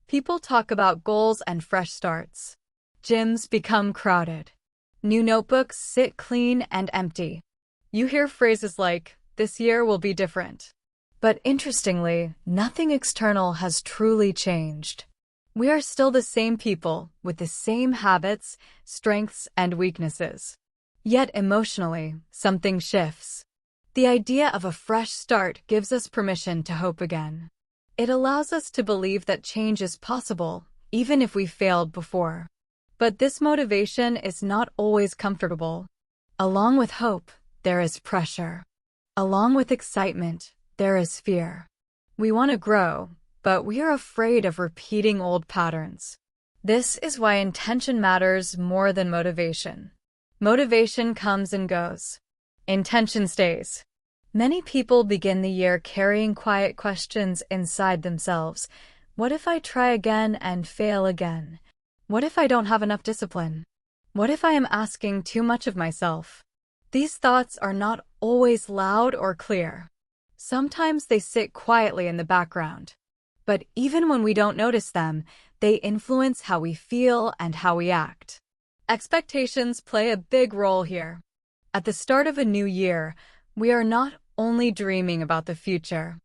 People talk about goals and fresh starts. Gyms become crowded. New notebooks sit clean and empty. You hear phrases like, "This year will be different." But interestingly, nothing external has truly changed. We are still the same people, with the same habits, strengths, and weaknesses. Yet emotionally, something shifts. The idea of a fresh start gives us permission to hope again. It allows us to believe that change is possible, even if we failed before. But this motivation is not always comfortable. Along with hope, there is pressure. Along with excitement, there is fear. We want to grow, but we are afraid of repeating old patterns. This is why intention matters more than motivation. Motivation comes and goes. Intention stays. Many people begin the year carrying quiet questions inside themselves. What if I try again and fail again? What if I don't have enough discipline? What if I am asking too much of myself? These thoughts are not always loud or clear. Sometimes they sit quietly in the background. But even when we don't notice them, they influence how we feel and how we act. Expectations play a big role here. At the start of a new year, we are not only dreaming about the future,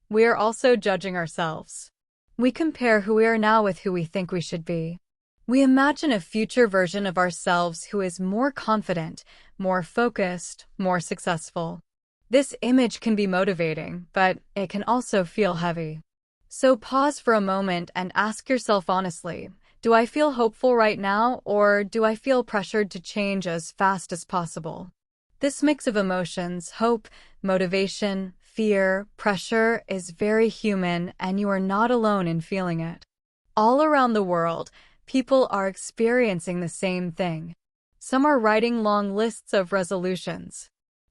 we are also judging ourselves. We compare who we are now with who we think we should be. We imagine a future version of ourselves who is more confident, more focused, more successful. This image can be motivating, but it can also feel heavy. So pause for a moment and ask yourself honestly, do I feel hopeful right now, or do I feel pressured to change as fast as possible? This mix of emotions, hope, motivation, fear, pressure, is very human, and you are not alone in feeling it. All around the world, people are experiencing the same thing. Some are writing long lists of resolutions.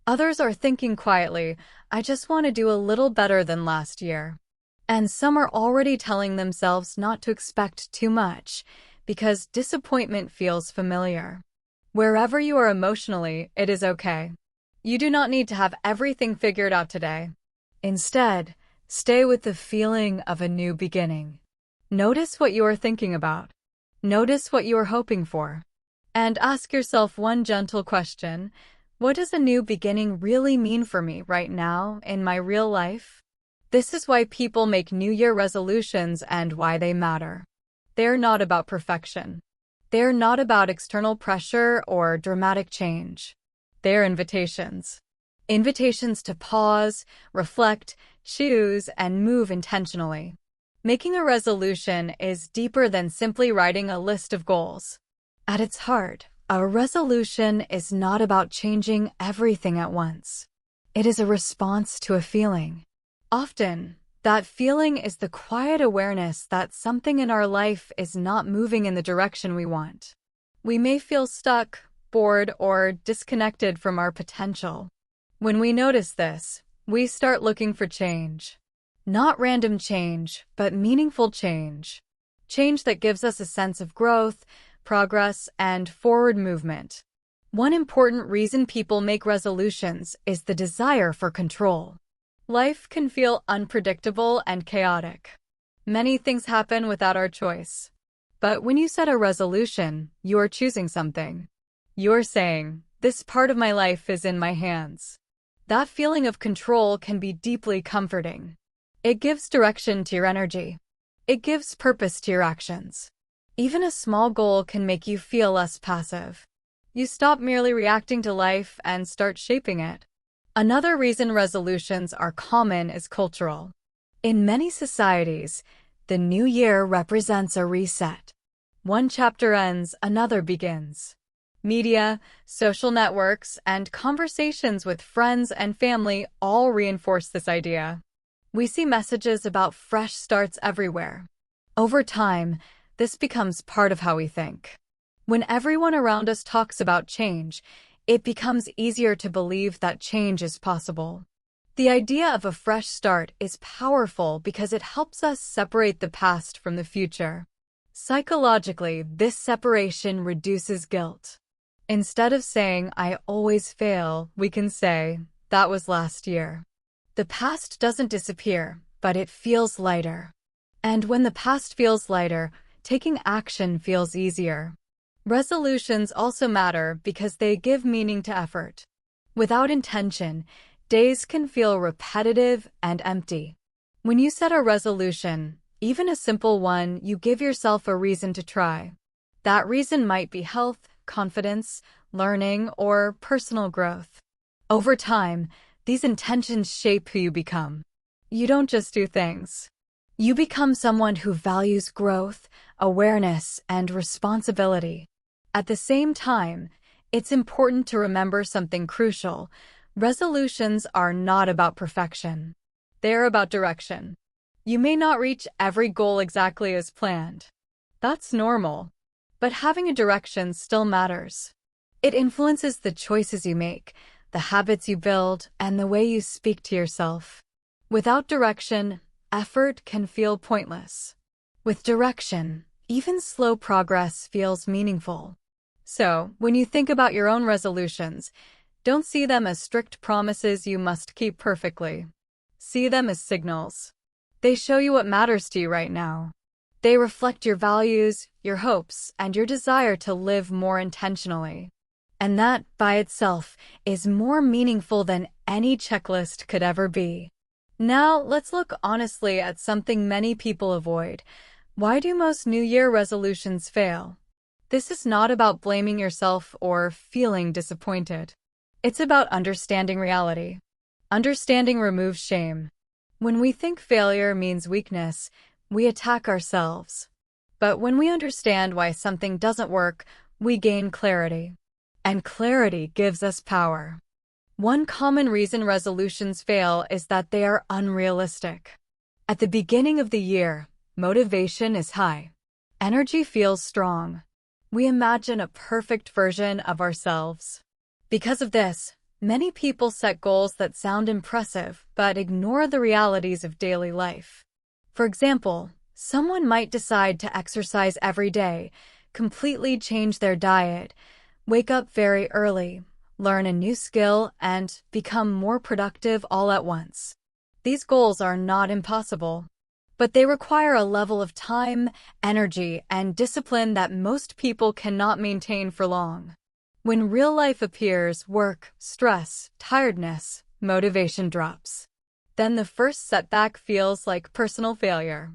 Others are thinking quietly, I just want to do a little better than last year. And some are already telling themselves not to expect too much, because disappointment feels familiar. Wherever you are emotionally, it is okay. You do not need to have everything figured out today. Instead, stay with the feeling of a new beginning. Notice what you are thinking about. Notice what you are hoping for. And ask yourself one gentle question: what does a new beginning really mean for me right now in my real life? This is why people make New Year resolutions and why they matter. They're not about perfection. They're not about external pressure or dramatic change. They're invitations. Invitations to pause, reflect, choose, and move intentionally. Making a resolution is deeper than simply writing a list of goals. At its heart, a resolution is not about changing everything at once. It is a response to a feeling. Often, that feeling is the quiet awareness that something in our life is not moving in the direction we want. We may feel stuck, bored, or disconnected from our potential. When we notice this, we start looking for change. Not random change, but meaningful change. Change that gives us a sense of growth, progress, and forward movement. One important reason people make resolutions is the desire for control. Life can feel unpredictable and chaotic. Many things happen without our choice. But when you set a resolution, you are choosing something. You're saying, this part of my life is in my hands. That feeling of control can be deeply comforting. It gives direction to your energy. It gives purpose to your actions. Even a small goal can make you feel less passive. You stop merely reacting to life and start shaping it. Another reason resolutions are common is cultural. In many societies, the new year represents a reset. One chapter ends, another begins. Media, social networks, and conversations with friends and family all reinforce this idea. We see messages about fresh starts everywhere. Over time, this becomes part of how we think. When everyone around us talks about change, it becomes easier to believe that change is possible. The idea of a fresh start is powerful because it helps us separate the past from the future. Psychologically, this separation reduces guilt. Instead of saying, I always fail, we can say, that was last year. The past doesn't disappear, but it feels lighter. And when the past feels lighter, taking action feels easier. Resolutions also matter because they give meaning to effort. Without intention, days can feel repetitive and empty. When you set a resolution, even a simple one, you give yourself a reason to try. That reason might be health, confidence, learning, or personal growth. Over time, these intentions shape who you become. You don't just do things. You become someone who values growth, awareness, and responsibility. At the same time, it's important to remember something crucial. Resolutions are not about perfection. They're about direction. You may not reach every goal exactly as planned. That's normal. But having a direction still matters. It influences the choices you make, the habits you build, and the way you speak to yourself. Without direction, effort can feel pointless. With direction, even slow progress feels meaningful. So, when you think about your own resolutions, don't see them as strict promises you must keep perfectly. See them as signals. They show you what matters to you right now. They reflect your values, your hopes, and your desire to live more intentionally. And that, by itself, is more meaningful than any checklist could ever be. Now, let's look honestly at something many people avoid. Why do most New Year resolutions fail? This is not about blaming yourself or feeling disappointed. It's about understanding reality. Understanding removes shame. When we think failure means weakness, we attack ourselves. But when we understand why something doesn't work, we gain clarity. And clarity gives us power. One common reason resolutions fail is that they are unrealistic. At the beginning of the year, motivation is high. Energy feels strong. We imagine a perfect version of ourselves. Because of this, many people set goals that sound impressive but ignore the realities of daily life. For example, someone might decide to exercise every day, completely change their diet, wake up very early, learn a new skill, and become more productive all at once. These goals are not impossible, but they require a level of time, energy, and discipline that most people cannot maintain for long. When real life appears, work, stress, tiredness, motivation drops. Then the first setback feels like personal failure.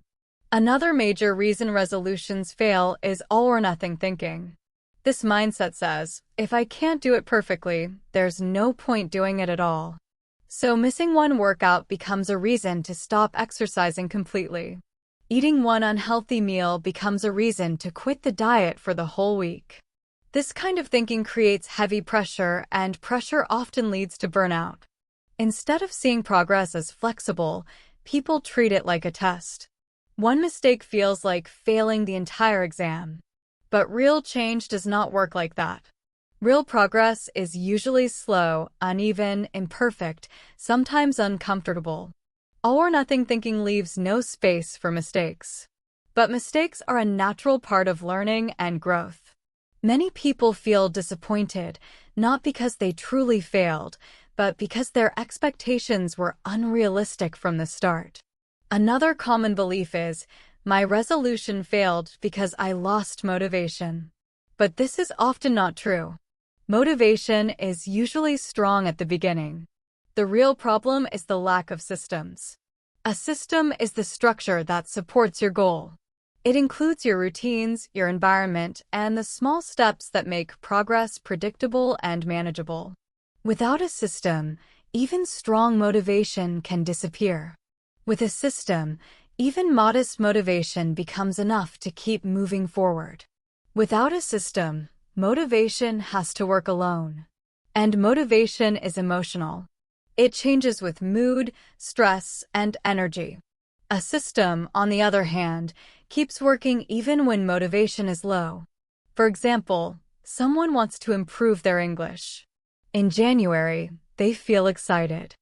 Another major reason resolutions fail is all-or-nothing thinking. This mindset says, if I can't do it perfectly, there's no point doing it at all. So missing one workout becomes a reason to stop exercising completely. Eating one unhealthy meal becomes a reason to quit the diet for the whole week. This kind of thinking creates heavy pressure, and pressure often leads to burnout. Instead of seeing progress as flexible, people treat it like a test. One mistake feels like failing the entire exam. But real change does not work like that. Real progress is usually slow, uneven, imperfect, sometimes uncomfortable. All-or-nothing thinking leaves no space for mistakes. But mistakes are a natural part of learning and growth. Many people feel disappointed, not because they truly failed, but because their expectations were unrealistic from the start. Another common belief is, my resolution failed because I lost motivation. But this is often not true. Motivation is usually strong at the beginning. The real problem is the lack of systems. A system is the structure that supports your goal. It includes your routines, your environment, and the small steps that make progress predictable and manageable. Without a system, even strong motivation can disappear. With a system, even modest motivation becomes enough to keep moving forward. Without a system, motivation has to work alone. And motivation is emotional. It changes with mood, stress, and energy. A system, on the other hand, keeps working even when motivation is low. For example, someone wants to improve their English. In January, they feel excited.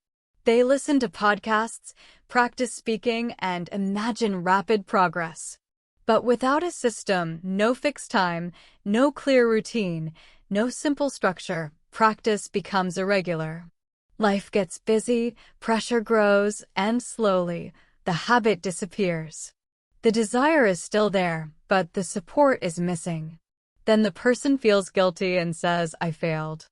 They listen to podcasts, practice speaking, and imagine rapid progress. But without a system, no fixed time, no clear routine, no simple structure, practice becomes irregular. Life gets busy, pressure grows, and slowly, the habit disappears. The desire is still there, but the support is missing. Then the person feels guilty and says, I failed.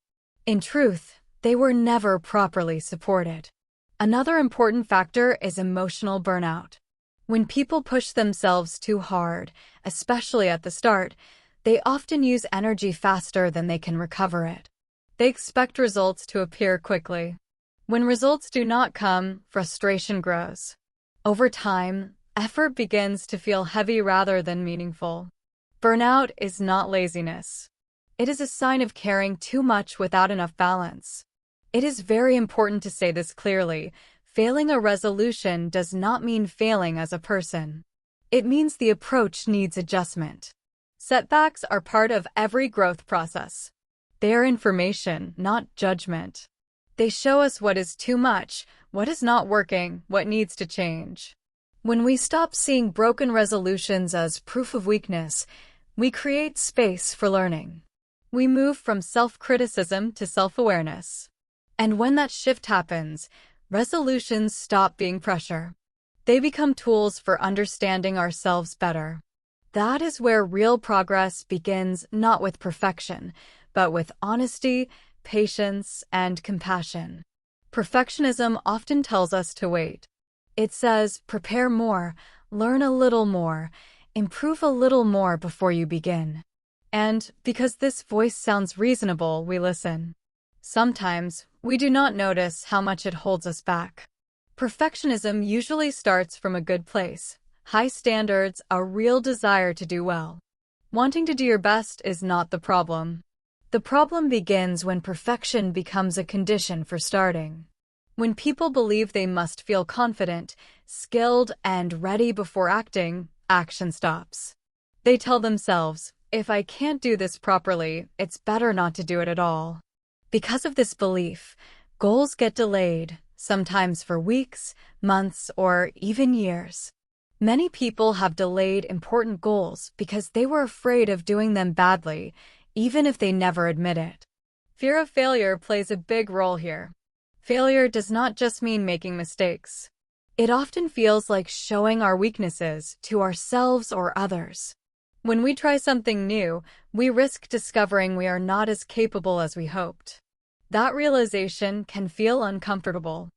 In truth, they were never properly supported. Another important factor is emotional burnout. When people push themselves too hard, especially at the start, they often use energy faster than they can recover it. They expect results to appear quickly. When results do not come, frustration grows. Over time, effort begins to feel heavy rather than meaningful. Burnout is not laziness. It is a sign of caring too much without enough balance. It is very important to say this clearly. Failing a resolution does not mean failing as a person. It means the approach needs adjustment. Setbacks are part of every growth process. They are information, not judgment. They show us what is too much, what is not working, what needs to change. When we stop seeing broken resolutions as proof of weakness, we create space for learning. We move from self-criticism to self-awareness. And when that shift happens, Resolutions stop being pressure. They become tools for understanding ourselves better. That is where real progress begins, not with perfection, but with honesty, patience, and compassion. Perfectionism often tells us to wait. It says, prepare more, learn a little more, improve a little more before you begin. And because this voice sounds reasonable, we listen. Sometimes, we do not notice how much it holds us back. Perfectionism usually starts from a good place. High standards, a real desire to do well. Wanting to do your best is not the problem. The problem begins when perfection becomes a condition for starting. When people believe they must feel confident, skilled, and ready before acting, action stops. They tell themselves, if I can't do this properly, it's better not to do it at all. Because of this belief, goals get delayed, sometimes for weeks, months, or even years. Many people have delayed important goals because they were afraid of doing them badly, even if they never admit it. Fear of failure plays a big role here. Failure does not just mean making mistakes. It often feels like showing our weaknesses to ourselves or others. When we try something new, we risk discovering we are not as capable as we hoped. That realization can feel uncomfortable.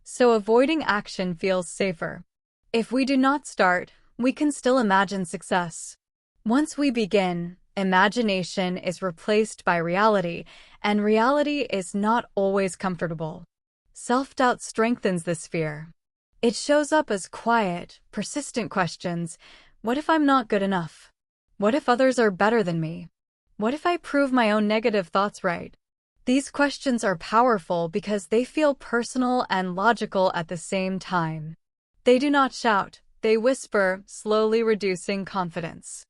So avoiding action feels safer. If we do not start, we can still imagine success. Once we begin, imagination is replaced by reality, and reality is not always comfortable. Self-doubt strengthens this fear. It shows up as quiet, persistent questions. What if I'm not good enough? What if others are better than me? What if I prove my own negative thoughts right? These questions are powerful because they feel personal and logical at the same time. They do not shout, they whisper, slowly reducing confidence.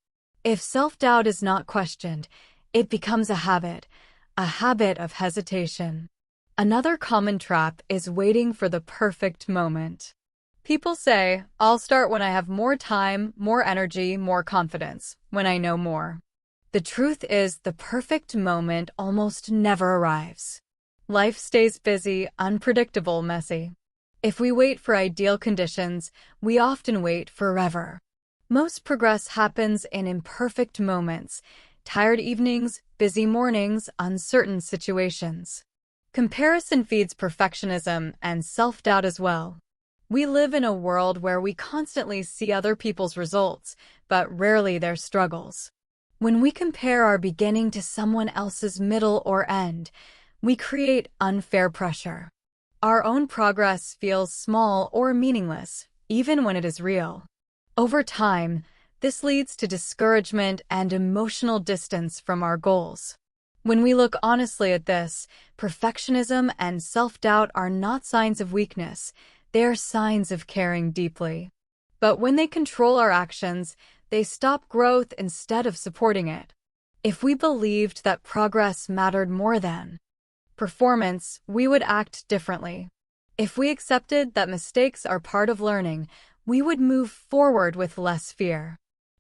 If self-doubt is not questioned, it becomes a habit of hesitation. Another common trap is waiting for the perfect moment. People say, I'll start when I have more time, more energy, more confidence, when I know more. The truth is, the perfect moment almost never arrives. Life stays busy, unpredictable, messy. If we wait for ideal conditions, we often wait forever. Most progress happens in imperfect moments, tired evenings, busy mornings, uncertain situations. Comparison feeds perfectionism and self-doubt as well. We live in a world where we constantly see other people's results, but rarely their struggles. When we compare our beginning to someone else's middle or end, we create unfair pressure. Our own progress feels small or meaningless, even when it is real. Over time, this leads to discouragement and emotional distance from our goals. When we look honestly at this, perfectionism and self-doubt are not signs of weakness, they are signs of caring deeply. But when they control our actions, they stop growth instead of supporting it. If we believed that progress mattered more than performance, we would act differently. If we accepted that mistakes are part of learning, we would move forward with less fear.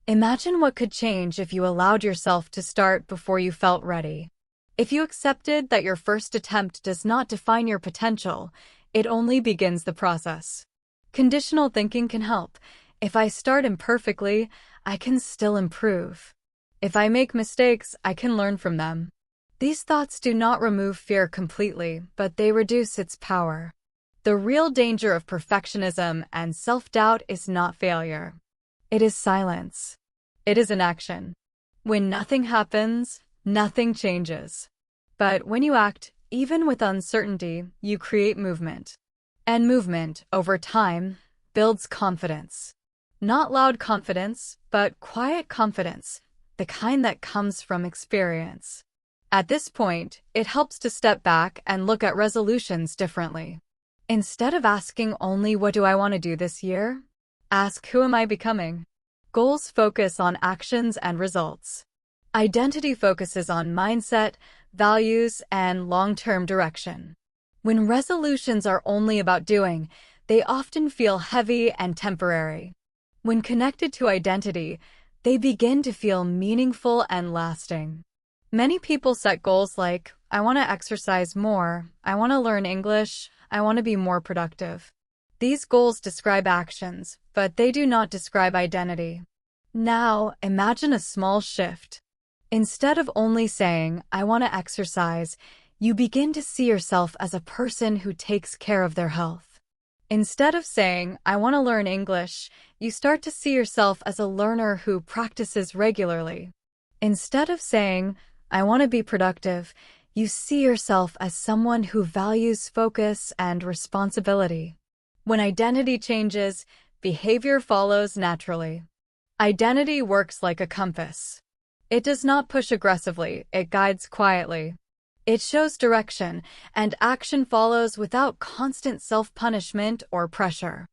Imagine what could change if you allowed yourself to start before you felt ready. If you accepted that your first attempt does not define your potential, it only begins the process. Conditional thinking can help. If I start imperfectly, I can still improve. If I make mistakes, I can learn from them. These thoughts do not remove fear completely, but they reduce its power. The real danger of perfectionism and self-doubt is not failure. It is silence. It is inaction. When nothing happens, nothing changes. But when you act, even with uncertainty, you create movement. And movement, over time, builds confidence. Not loud confidence, but quiet confidence, the kind that comes from experience. At this point, it helps to step back and look at resolutions differently. Instead of asking only what do I want to do this year, ask who am I becoming? Goals focus on actions and results. Identity focuses on mindset, values, and long-term direction. When resolutions are only about doing, they often feel heavy and temporary. When connected to identity, they begin to feel meaningful and lasting. Many people set goals like, I want to exercise more, I want to learn English, I want to be more productive. These goals describe actions, but they do not describe identity. Now, imagine a small shift. Instead of only saying, I want to exercise, you begin to see yourself as a person who takes care of their health. Instead of saying, I want to learn English, you start to see yourself as a learner who practices regularly. Instead of saying, I want to be productive, you see yourself as someone who values focus and responsibility. When identity changes, behavior follows naturally. Identity works like a compass. It does not push aggressively, it guides quietly. It shows direction, and action follows without constant self-punishment or pressure.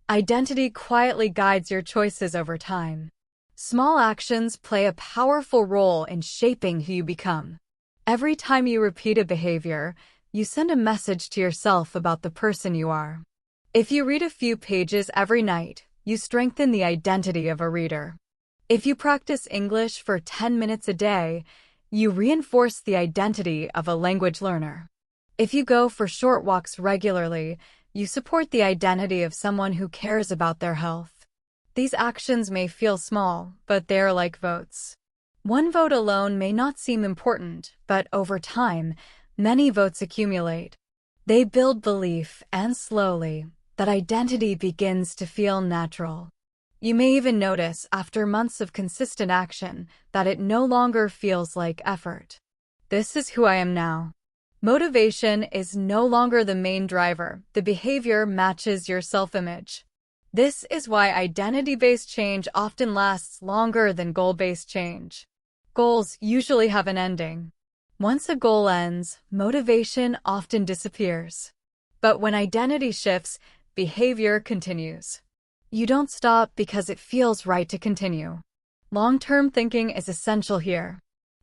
Identity quietly guides your choices over time. Small actions play a powerful role in shaping who you become. Every time you repeat a behavior, you send a message to yourself about the person you are. If you read a few pages every night, you strengthen the identity of a reader. If you practice English for 10 minutes a day, you reinforce the identity of a language learner. If you go for short walks regularly, you support the identity of someone who cares about their health. These actions may feel small, but they are like votes. One vote alone may not seem important, but over time, many votes accumulate. They build belief, and slowly, that identity begins to feel natural. You may even notice, after months of consistent action, that it no longer feels like effort. This is who I am now. Motivation is no longer the main driver. The behavior matches your self-image. This is why identity-based change often lasts longer than goal-based change. Goals usually have an ending. Once a goal ends, motivation often disappears. But when identity shifts, behavior continues. You don't stop because it feels right to continue. Long-term thinking is essential here.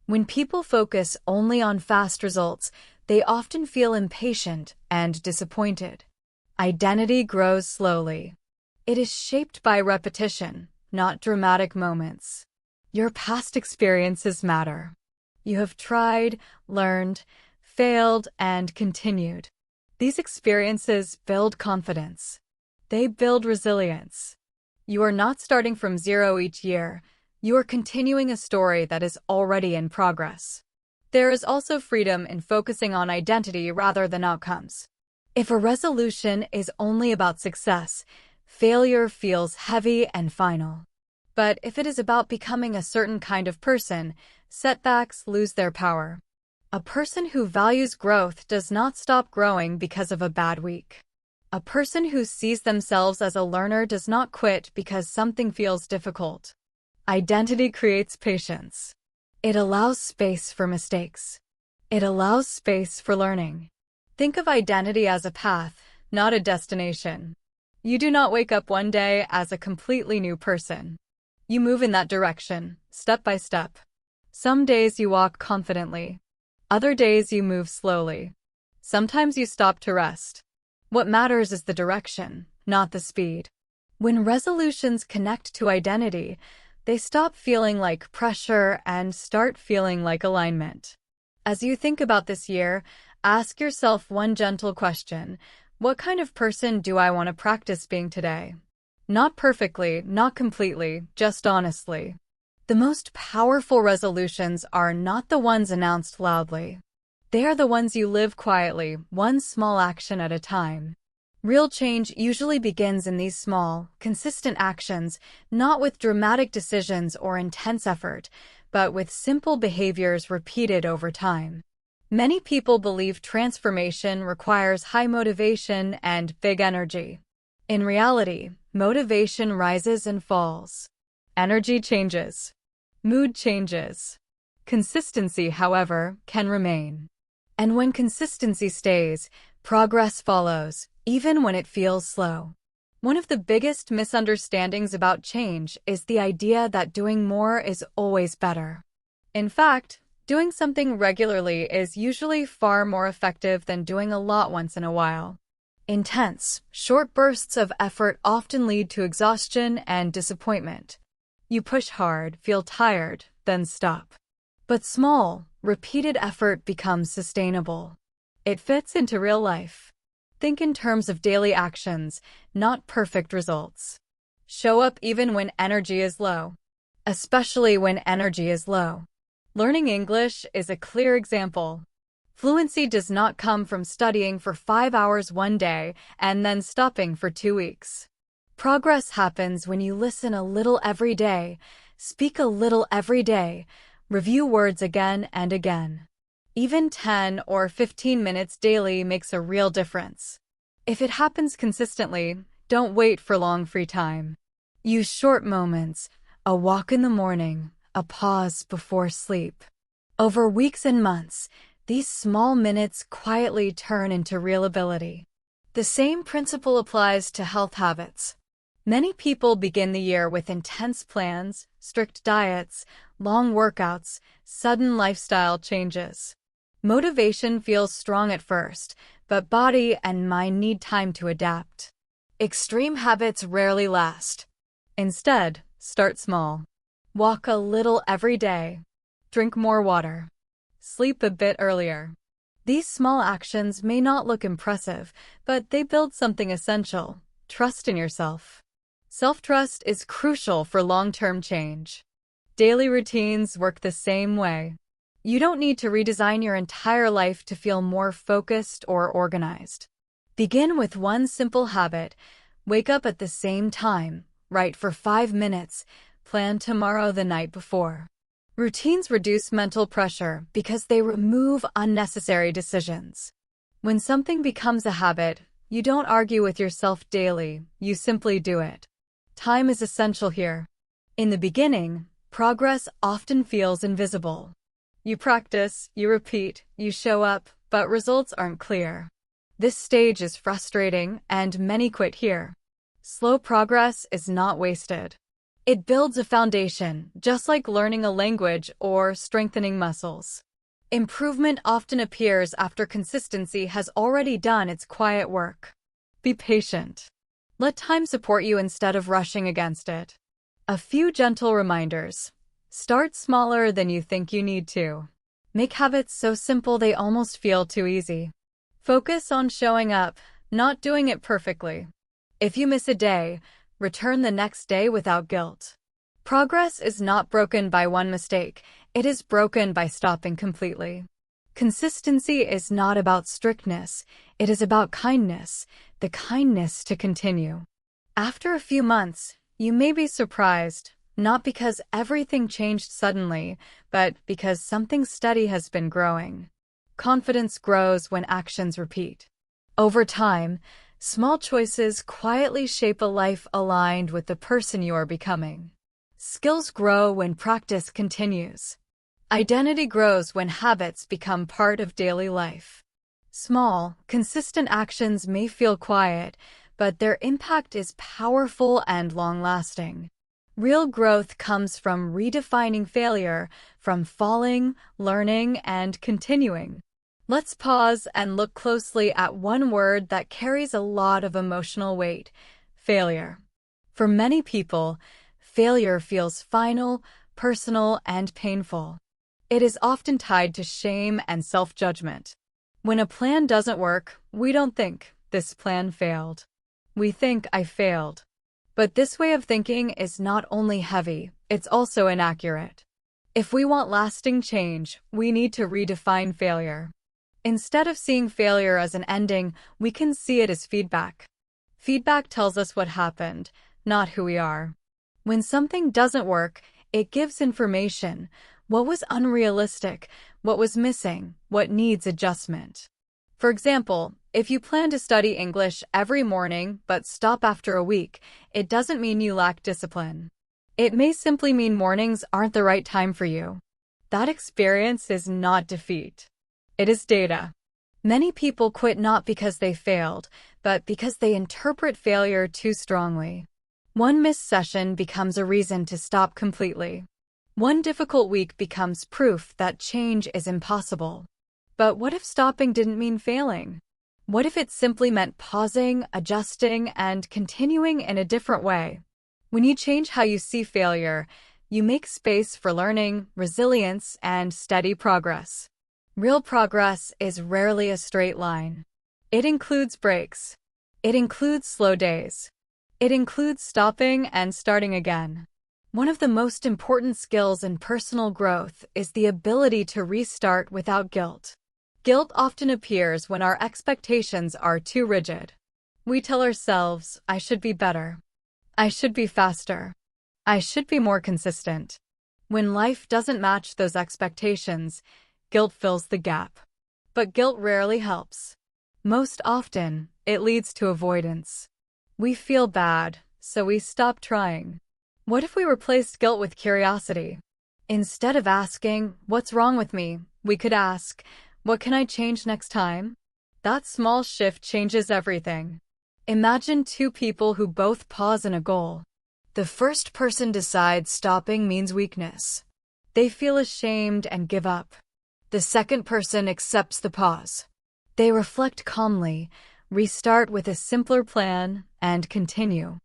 When people focus only on fast results, they often feel impatient and disappointed. Identity grows slowly. It is shaped by repetition, not dramatic moments. Your past experiences matter. You have tried, learned, failed, and continued. These experiences build confidence. They build resilience. You are not starting from zero each year. You are continuing a story that is already in progress. There is also freedom in focusing on identity rather than outcomes. If a resolution is only about success, failure feels heavy and final. But if it is about becoming a certain kind of person, setbacks lose their power. A person who values growth does not stop growing because of a bad week. A person who sees themselves as a learner does not quit because something feels difficult. Identity creates patience. It allows space for mistakes. It allows space for learning. Think of identity as a path, not a destination. You do not wake up one day as a completely new person. You move in that direction, step by step. Some days you walk confidently. Other days you move slowly. Sometimes you stop to rest. What matters is the direction, not the speed. When resolutions connect to identity, they stop feeling like pressure and start feeling like alignment. As you think about this year, ask yourself one gentle question. What kind of person do I want to practice being today? Not perfectly, not completely, just honestly. The most powerful resolutions are not the ones announced loudly. They are the ones you live quietly, one small action at a time. Real change usually begins in these small, consistent actions, not with dramatic decisions or intense effort, but with simple behaviors repeated over time. Many people believe transformation requires high motivation and big energy. In reality, motivation rises and falls. Energy changes. Mood changes. Consistency, however, can remain. And when consistency stays, progress follows, even when it feels slow. One of the biggest misunderstandings about change is the idea that doing more is always better. In fact, doing something regularly is usually far more effective than doing a lot once in a while. Intense, short bursts of effort often lead to exhaustion and disappointment. You push hard, feel tired, then stop. But small, repeated effort becomes sustainable. It fits into real life. Think in terms of daily actions, not perfect results. Show up even when energy is low, especially when energy is low. Learning English is a clear example. Fluency does not come from studying for 5 hours one day and then stopping for 2 weeks. Progress happens when you listen a little every day, speak a little every day, review words again and again. Even 10 or 15 minutes daily makes a real difference. If it happens consistently, don't wait for long free time. Use short moments, a walk in the morning, a pause before sleep. Over weeks and months, these small minutes quietly turn into real ability. The same principle applies to health habits. Many people begin the year with intense plans, strict diets, long workouts, sudden lifestyle changes. Motivation feels strong at first, but body and mind need time to adapt. Extreme habits rarely last. Instead, start small. Walk a little every day. Drink more water. Sleep a bit earlier. These small actions may not look impressive, but they build something essential: trust in yourself. Self-trust is crucial for long-term change. Daily routines work the same way. You don't need to redesign your entire life to feel more focused or organized. Begin with one simple habit. Wake up at the same time, write for 5 minutes, plan tomorrow the night before. Routines reduce mental pressure because they remove unnecessary decisions. When something becomes a habit, you don't argue with yourself daily, you simply do it. Time is essential here. In the beginning, progress often feels invisible. You practice, you repeat, you show up, but results aren't clear. This stage is frustrating, and many quit here. Slow progress is not wasted. It builds a foundation, just like learning a language or strengthening muscles. Improvement often appears after consistency has already done its quiet work. Be patient. Let time support you instead of rushing against it. A few gentle reminders. Start smaller than you think you need to. Make habits so simple they almost feel too easy. Focus on showing up, not doing it perfectly. If you miss a day, return the next day without guilt. Progress is not broken by one mistake, it is broken by stopping completely. Consistency is not about strictness, it is about kindness, the kindness to continue. After a few months, you may be surprised, not because everything changed suddenly, but because something steady has been growing. Confidence grows when actions repeat. Over time, small choices quietly shape a life aligned with the person you are becoming. Skills grow when practice continues. Identity grows when habits become part of daily life. Small, consistent actions may feel quiet, but their impact is powerful and long-lasting. Real growth comes from redefining failure, from falling, learning, and continuing. Let's pause and look closely at one word that carries a lot of emotional weight: failure. For many people, failure feels final, personal, and painful. It is often tied to shame and self-judgment. When a plan doesn't work, we don't think, "This plan failed." We think, "I failed." But this way of thinking is not only heavy, it's also inaccurate. If we want lasting change, we need to redefine failure. Instead of seeing failure as an ending, we can see it as feedback. Feedback tells us what happened, not who we are. When something doesn't work, it gives information: what was unrealistic, what was missing, what needs adjustment. For example, if you plan to study English every morning but stop after a week, it doesn't mean you lack discipline. It may simply mean mornings aren't the right time for you. That experience is not defeat. It is data. Many people quit not because they failed, but because they interpret failure too strongly. One missed session becomes a reason to stop completely. One difficult week becomes proof that change is impossible. But what if stopping didn't mean failing? What if it simply meant pausing, adjusting, and continuing in a different way? When you change how you see failure, you make space for learning, resilience, and steady progress. Real progress is rarely a straight line. It includes breaks. It includes slow days. It includes stopping and starting again. One of the most important skills in personal growth is the ability to restart without guilt. Guilt often appears when our expectations are too rigid. We tell ourselves, I should be better. I should be faster. I should be more consistent. When life doesn't match those expectations, guilt fills the gap. But guilt rarely helps. Most often, it leads to avoidance. We feel bad, so we stop trying. What if we replaced guilt with curiosity? Instead of asking, what's wrong with me, we could ask, what can I change next time? That small shift changes everything. Imagine two people who both pause in a goal. The first person decides stopping means weakness. They feel ashamed and give up. The second person accepts the pause. They reflect calmly, restart with a simpler plan, and continue.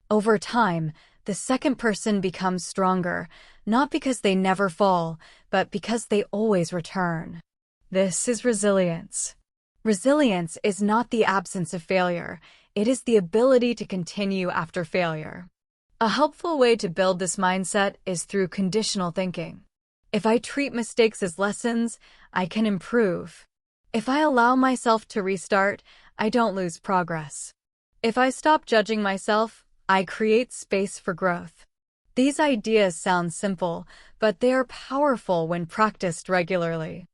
Over time, the second person becomes stronger, not because they never fall, but because they always return. This is resilience. Resilience is not the absence of failure, it is the ability to continue after failure. A helpful way to build this mindset is through conditional thinking. If I treat mistakes as lessons, I can improve. If I allow myself to restart, I don't lose progress. If I stop judging myself, I create space for growth. These ideas sound simple, but they are powerful when practiced regularly.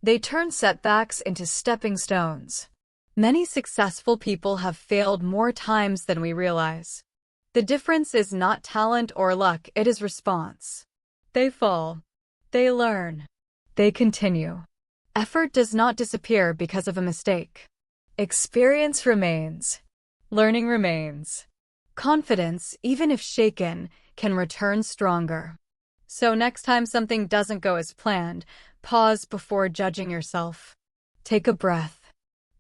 They turn setbacks into stepping stones. Many successful people have failed more times than we realize. The difference is not talent or luck, it is response. They fall. They learn. They continue. Effort does not disappear because of a mistake. Experience remains. Learning remains. Confidence, even if shaken, can return stronger. So next time something doesn't go as planned, pause before judging yourself. Take a breath.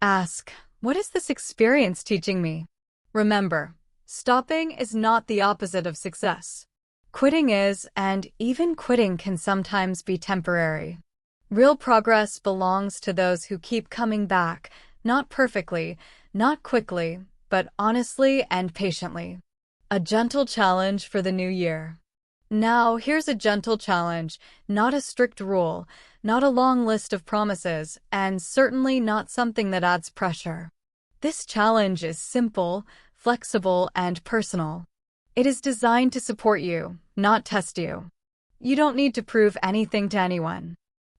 Ask, what is this experience teaching me? Remember, stopping is not the opposite of success. Quitting is, and even quitting can sometimes be temporary. Real progress belongs to those who keep coming back, not perfectly, not quickly, but honestly and patiently. A gentle challenge for the new year. Now, here's a gentle challenge, not a strict rule, not a long list of promises, and certainly not something that adds pressure. This challenge is simple, flexible, and personal. It is designed to support you, not test you. You don't need to prove anything to anyone.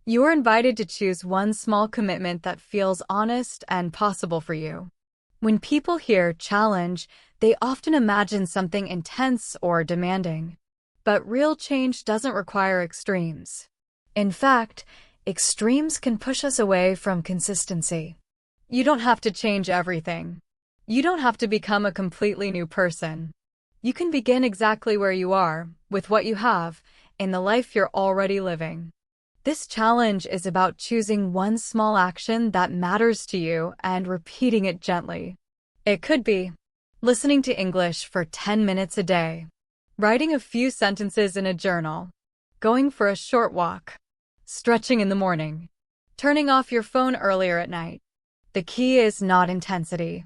You are invited to choose one small commitment that feels honest and possible for you. When people hear challenge, they often imagine something intense or demanding. But real change doesn't require extremes. In fact, extremes can push us away from consistency. You don't have to change everything. You don't have to become a completely new person. You can begin exactly where you are, with what you have, in the life you're already living. This challenge is about choosing one small action that matters to you and repeating it gently. It could be listening to English for 10 minutes a day, writing a few sentences in a journal, going for a short walk, stretching in the morning, turning off your phone earlier at night. The key is not intensity.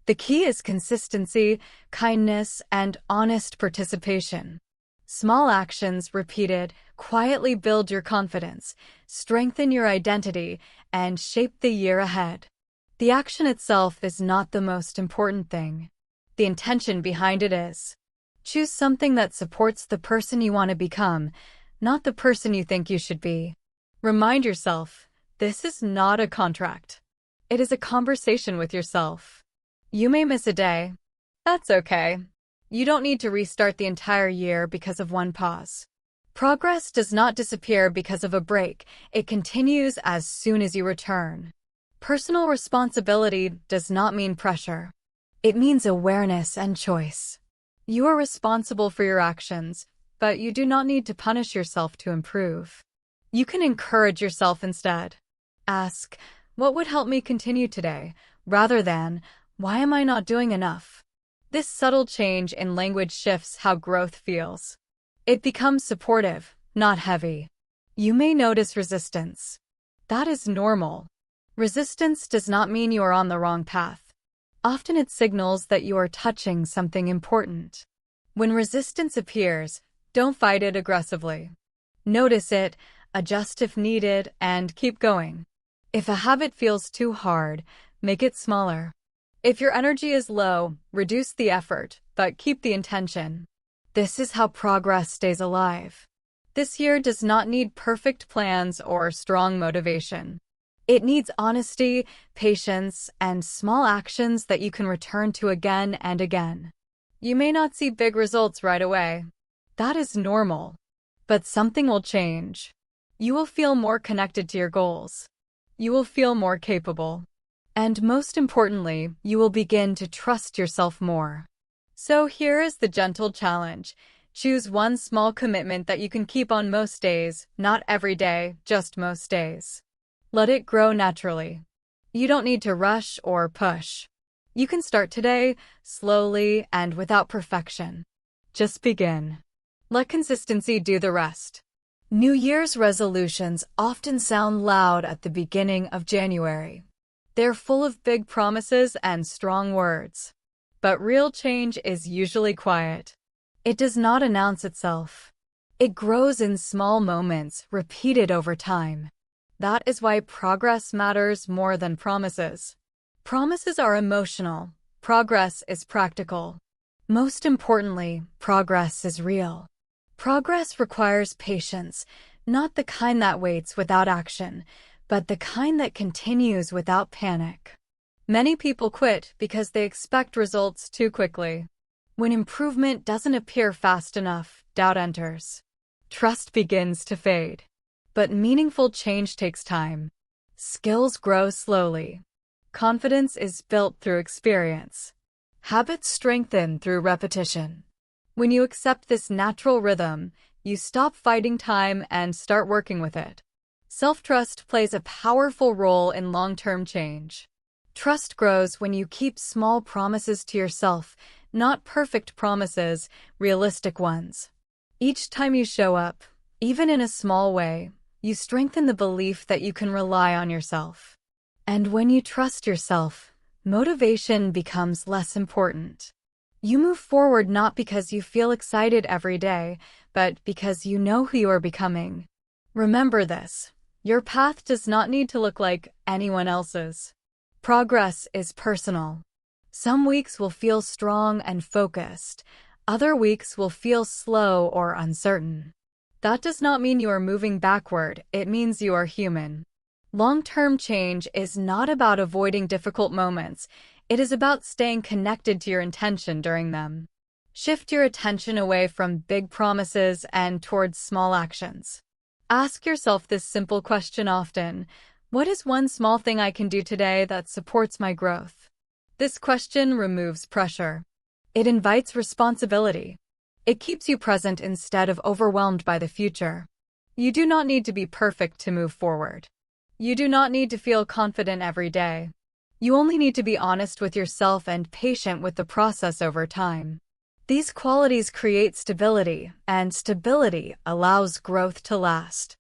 The key is consistency, kindness, and honest participation. Small actions repeated quietly build your confidence, strengthen your identity, and shape the year ahead. The action itself is not the most important thing. The intention behind it is. Choose something that supports the person you want to become, not the person you think you should be. Remind yourself, this is not a contract. It is a conversation with yourself. You may miss a day. That's okay. You don't need to restart the entire year because of one pause. Progress does not disappear because of a break. It continues as soon as you return. Personal responsibility does not mean pressure. It means awareness and choice. You are responsible for your actions, but you do not need to punish yourself to improve. You can encourage yourself instead. Ask, what would help me continue today, rather than, why am I not doing enough? This subtle change in language shifts how growth feels. It becomes supportive, not heavy. You may notice resistance. That is normal. Resistance does not mean you are on the wrong path. Often it signals that you are touching something important. When resistance appears, don't fight it aggressively. Notice it, adjust if needed, and keep going. If a habit feels too hard, make it smaller. If your energy is low, reduce the effort, but keep the intention. This is how progress stays alive. This year does not need perfect plans or strong motivation. It needs honesty, patience, and small actions that you can return to again and again. You may not see big results right away. That is normal. But something will change. You will feel more connected to your goals. You will feel more capable. And most importantly, you will begin to trust yourself more. So here is the gentle challenge. Choose one small commitment that you can keep on most days, not every day, just most days. Let it grow naturally. You don't need to rush or push. You can start today, slowly and without perfection. Just begin. Let consistency do the rest. New Year's resolutions often sound loud at the beginning of January. They're full of big promises and strong words. But real change is usually quiet. It does not announce itself. It grows in small moments, repeated over time. That is why progress matters more than promises. Promises are emotional. Progress is practical. Most importantly, progress is real. Progress requires patience, not the kind that waits without action, but the kind that continues without panic. Many people quit because they expect results too quickly. When improvement doesn't appear fast enough, doubt enters. Trust begins to fade. But meaningful change takes time. Skills grow slowly. Confidence is built through experience. Habits strengthen through repetition. When you accept this natural rhythm, you stop fighting time and start working with it. Self-trust plays a powerful role in long-term change. Trust grows when you keep small promises to yourself, not perfect promises, realistic ones. Each time you show up, even in a small way, you strengthen the belief that you can rely on yourself. And when you trust yourself, motivation becomes less important. You move forward not because you feel excited every day, but because you know who you are becoming. Remember this. Your path does not need to look like anyone else's. Progress is personal. Some weeks will feel strong and focused. Other weeks will feel slow or uncertain. That does not mean you are moving backward, it means you are human. Long-term change is not about avoiding difficult moments, it is about staying connected to your intention during them. Shift your attention away from big promises and towards small actions. Ask yourself this simple question often: what is one small thing I can do today that supports my growth? This question removes pressure. It invites responsibility. It keeps you present instead of overwhelmed by the future. You do not need to be perfect to move forward. You do not need to feel confident every day. You only need to be honest with yourself and patient with the process over time. These qualities create stability, and stability allows growth to last.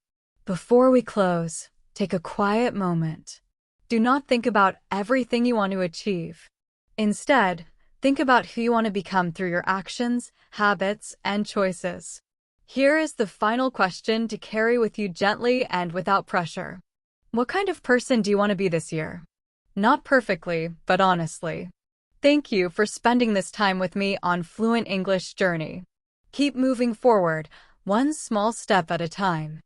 Before we close, take a quiet moment. Do not think about everything you want to achieve. Instead, think about who you want to become through your actions, habits, and choices. Here is the final question to carry with you gently and without pressure. What kind of person do you want to be this year? Not perfectly, but honestly. Thank you for spending this time with me on Fluent English Journey. Keep moving forward, one small step at a time.